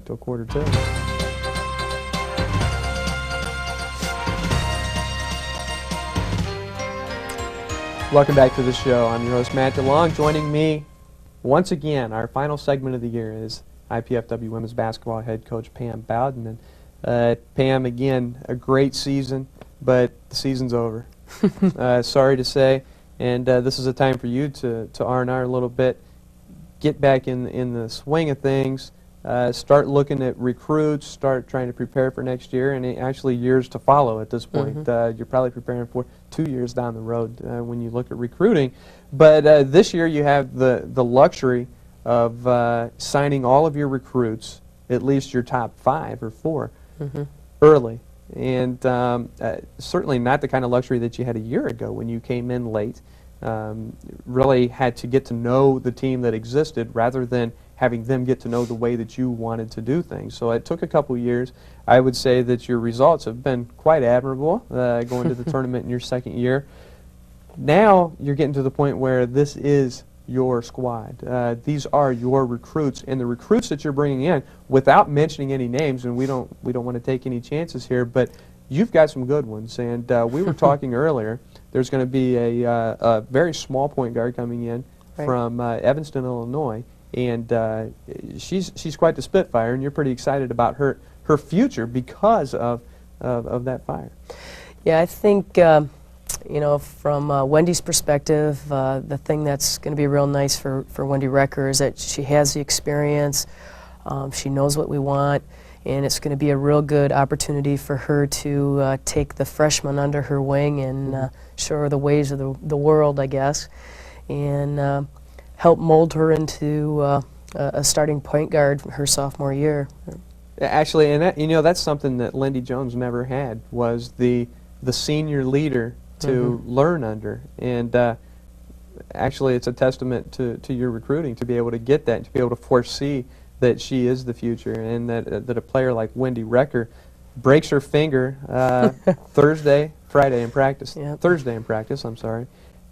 [SPEAKER 1] Till quarter 2. Welcome back to the show. I'm your host, Matt DeLong. Joining me once again, our final segment of the year is IPFW women's basketball head coach Pam Bowden. And Pam, again, a great season, but the season's over. Sorry to say. and this is a time for you to R&R a little bit, get back in the swing of things, start looking at recruits, start trying to prepare for next year, and actually years to follow at this point. You're probably preparing for 2 years down the road when you look at recruiting. But this year you have the luxury of signing all of your recruits, at least your top 5 or 4, early. And certainly not the kind of luxury that you had a year ago when you came in late. Really had to get to know the team that existed rather than having them get to know the way that you wanted to do things. So it took a couple years. I would say that your results have been quite admirable going to the tournament in your second year. Now you're getting to the point where this is your squad. These are your recruits, and the recruits that you're bringing in, without mentioning any names, and we don't want to take any chances here, but you've got some good ones. And we were talking earlier. There's going to be a very small point guard coming in from Evanston, Illinois, and she's quite the spitfire, and you're pretty excited about her future because of that fire.
[SPEAKER 5] Yeah, I think you know, from Wendy's perspective, the thing that's going to be real nice for Wendy Recker is that she has the experience, she knows what we want, and it's going to be a real good opportunity for her to take the freshmen under her wing and show her the ways of the world, I guess, and help mold her into a starting point guard her sophomore year.
[SPEAKER 1] Actually, and that, you know, that's something that Lindy Jones never had, was the senior leader to learn under. And actually, it's a testament to your recruiting to be able to get that, to be able to foresee that she is the future, and that a player like Wendy Recker breaks her finger Friday in practice, Thursday in practice, I'm sorry,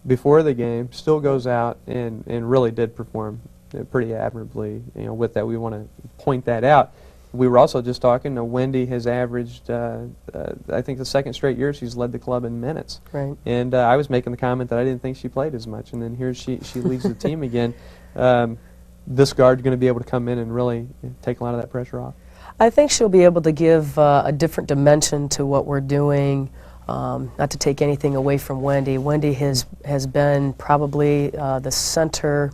[SPEAKER 1] before the game, still goes out and really did perform pretty admirably. You know, with that, we want to point that out. We were also just talking, Wendy has averaged, I think the second straight year she's led the club in minutes.
[SPEAKER 5] Right.
[SPEAKER 1] And I was making the comment that I didn't think she played as much, and then here she leads the team again. This guard's going to be able to come in and really take a lot of that pressure off.
[SPEAKER 5] I think she'll be able to give a different dimension to what we're doing. Not to take anything away from Wendy. Wendy has been probably the center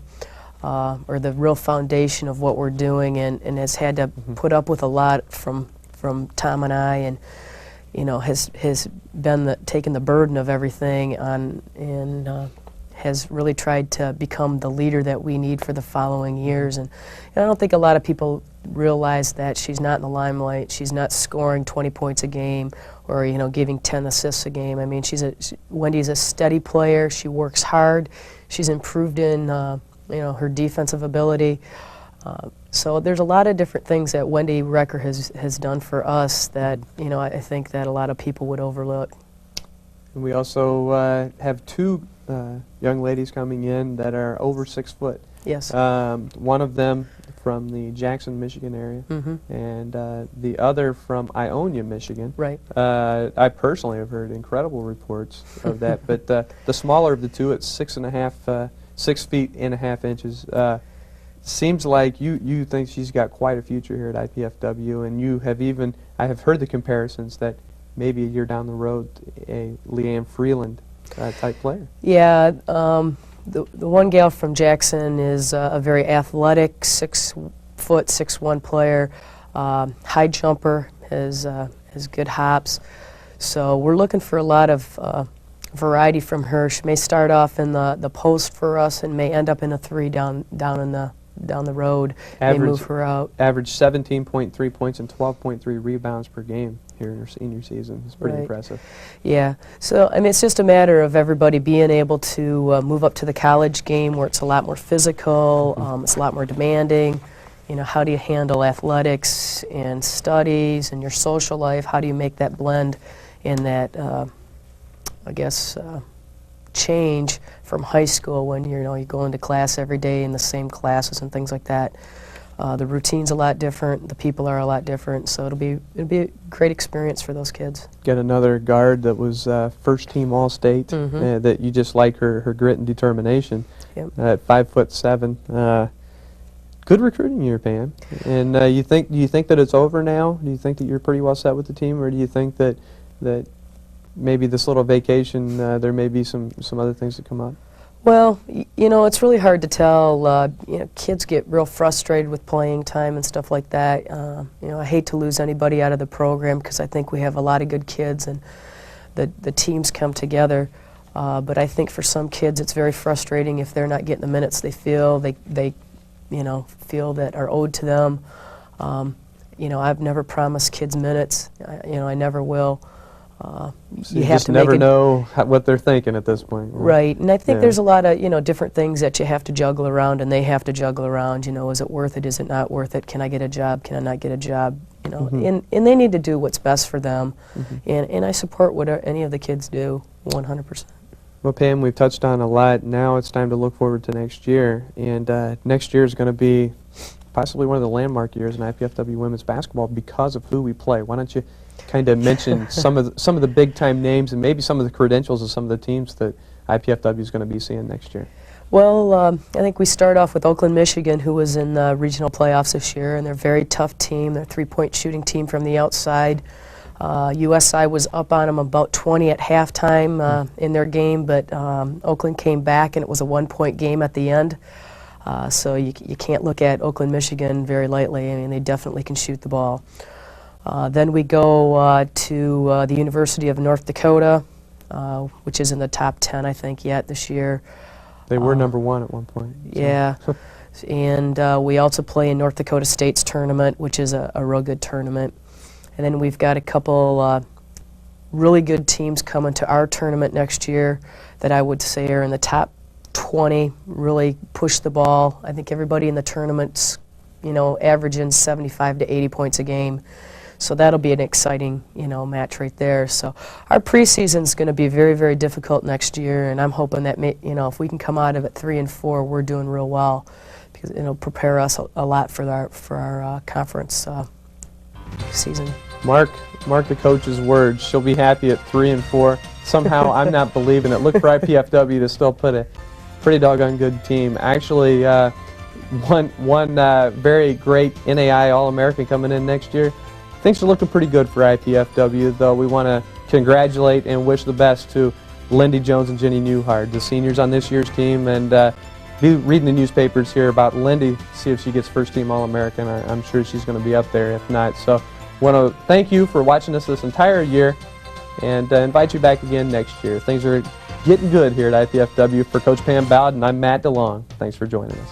[SPEAKER 5] or the real foundation of what we're doing, and has had to put up with a lot from Tom and I, and you know, has been taking the burden of everything on, and has really tried to become the leader that we need for the following years. And I don't think a lot of people realize that she's not in the limelight. She's not scoring 20 points a game, or you know, giving 10 assists a game. I mean, Wendy's a steady player. She works hard. She's improved in you know, her defensive ability. So there's a lot of different things that Wendy Recker has done for us that, you know, I think that a lot of people would overlook.
[SPEAKER 1] And we also have 2 young ladies coming in that are over 6 foot.
[SPEAKER 5] Yes.
[SPEAKER 1] One of them from the Jackson, Michigan area, and the other from Ionia, Michigan.
[SPEAKER 5] Right.
[SPEAKER 1] I personally have heard incredible reports of that, but the smaller of the 2 at 6 feet and a half inches. Seems like you think she's got quite a future here at IPFW, and you have even, I have heard the comparisons that maybe a year down the road, a Leanne Freeland type player.
[SPEAKER 5] Yeah, the one gal from Jackson is a very athletic, 6 foot, 6'1" player, high jumper, has good hops. So we're looking for a lot of variety from her. She may start off in the post for us and may end up in a 3 down the road. May move her out.
[SPEAKER 1] Average 17.3 points and 12.3 rebounds per game here in her senior season. It's pretty impressive.
[SPEAKER 5] Yeah. So I mean, it's just a matter of everybody being able to move up to the college game where it's a lot more physical. It's a lot more demanding. You know, how do you handle athletics and studies and your social life? How do you make that blend in that? I guess, change from high school when you go into class every day in the same classes and things like that. The routine's a lot different. The people are a lot different. So it'll be a great experience for those kids.
[SPEAKER 1] Got another guard that was first team All-State. That you just like her grit and determination.
[SPEAKER 5] Yep.
[SPEAKER 1] At 5'7". Good recruiting year, Pam. And do you think that it's over now? Do you think that you're pretty well set with the team, or do you think that maybe this little vacation, there may be some other things that come up?
[SPEAKER 5] Well, you know, it's really hard to tell. You know, kids get real frustrated with playing time and stuff like that. You know, I hate to lose anybody out of the program because I think we have a lot of good kids and the teams come together. But I think for some kids it's very frustrating if they're not getting the minutes they feel you know, feel that are owed to them. You know, I've never promised kids minutes. You know, I never will.
[SPEAKER 1] So you have to never know what they're thinking at this point.
[SPEAKER 5] Right, and I think there's a lot of, you know, different things that you have to juggle around, and they have to juggle around. You know, is it worth it? Is it not worth it? Can I get a job? Can I not get a job? You know, and they need to do what's best for them, and I support what any of the kids do 100%.
[SPEAKER 1] Well, Pam, we've touched on a lot. Now it's time to look forward to next year, and next year is going to be possibly one of the landmark years in IPFW women's basketball because of who we play. Why don't you kind of mention some of the big time names and maybe some of the credentials of some of the teams that IPFW is going to be seeing next year?
[SPEAKER 5] Well, I think we start off with Oakland, Michigan, who was in the regional playoffs this year, and they're a very tough team. They're a three-point shooting team from the outside. USI was up on them about 20 at halftime in their game, but Oakland came back, and it was a one-point game at the end. So you can't look at Oakland, Michigan very lightly. I mean, they definitely can shoot the ball. Then we go to the University of North Dakota, which is in the top 10, I think, yet this year.
[SPEAKER 1] They were number one at one point. So.
[SPEAKER 5] Yeah. And we also play in North Dakota State's tournament, which is a real good tournament. And then we've got a couple really good teams coming to our tournament next year that I would say are in the top 20, really push the ball. I think everybody in the tournament's, you know, averaging 75 to 80 points a game. So that'll be an exciting, you know, match right there. So our preseason's going to be very, very difficult next year, and I'm hoping that, you know, if we can come out of it 3-4, we're doing real well, because it'll prepare us a lot for our conference season.
[SPEAKER 1] Mark the coach's words. She'll be happy at 3-4. Somehow, I'm not believing it. Look for IPFW to still put a pretty doggone good team. Actually, one very great NAI All-American coming in next year. Things are looking pretty good for IPFW, though. We want to congratulate and wish the best to Lindy Jones and Jenny Newhard, the seniors on this year's team, and be reading the newspapers here about Lindy, see if she gets first team All-American. I'm sure she's going to be up there, if not. So want to thank you for watching us this entire year, and invite you back again next year. Things are getting good here at IPFW. For Coach Pam Bowden, I'm Matt DeLong. Thanks for joining us.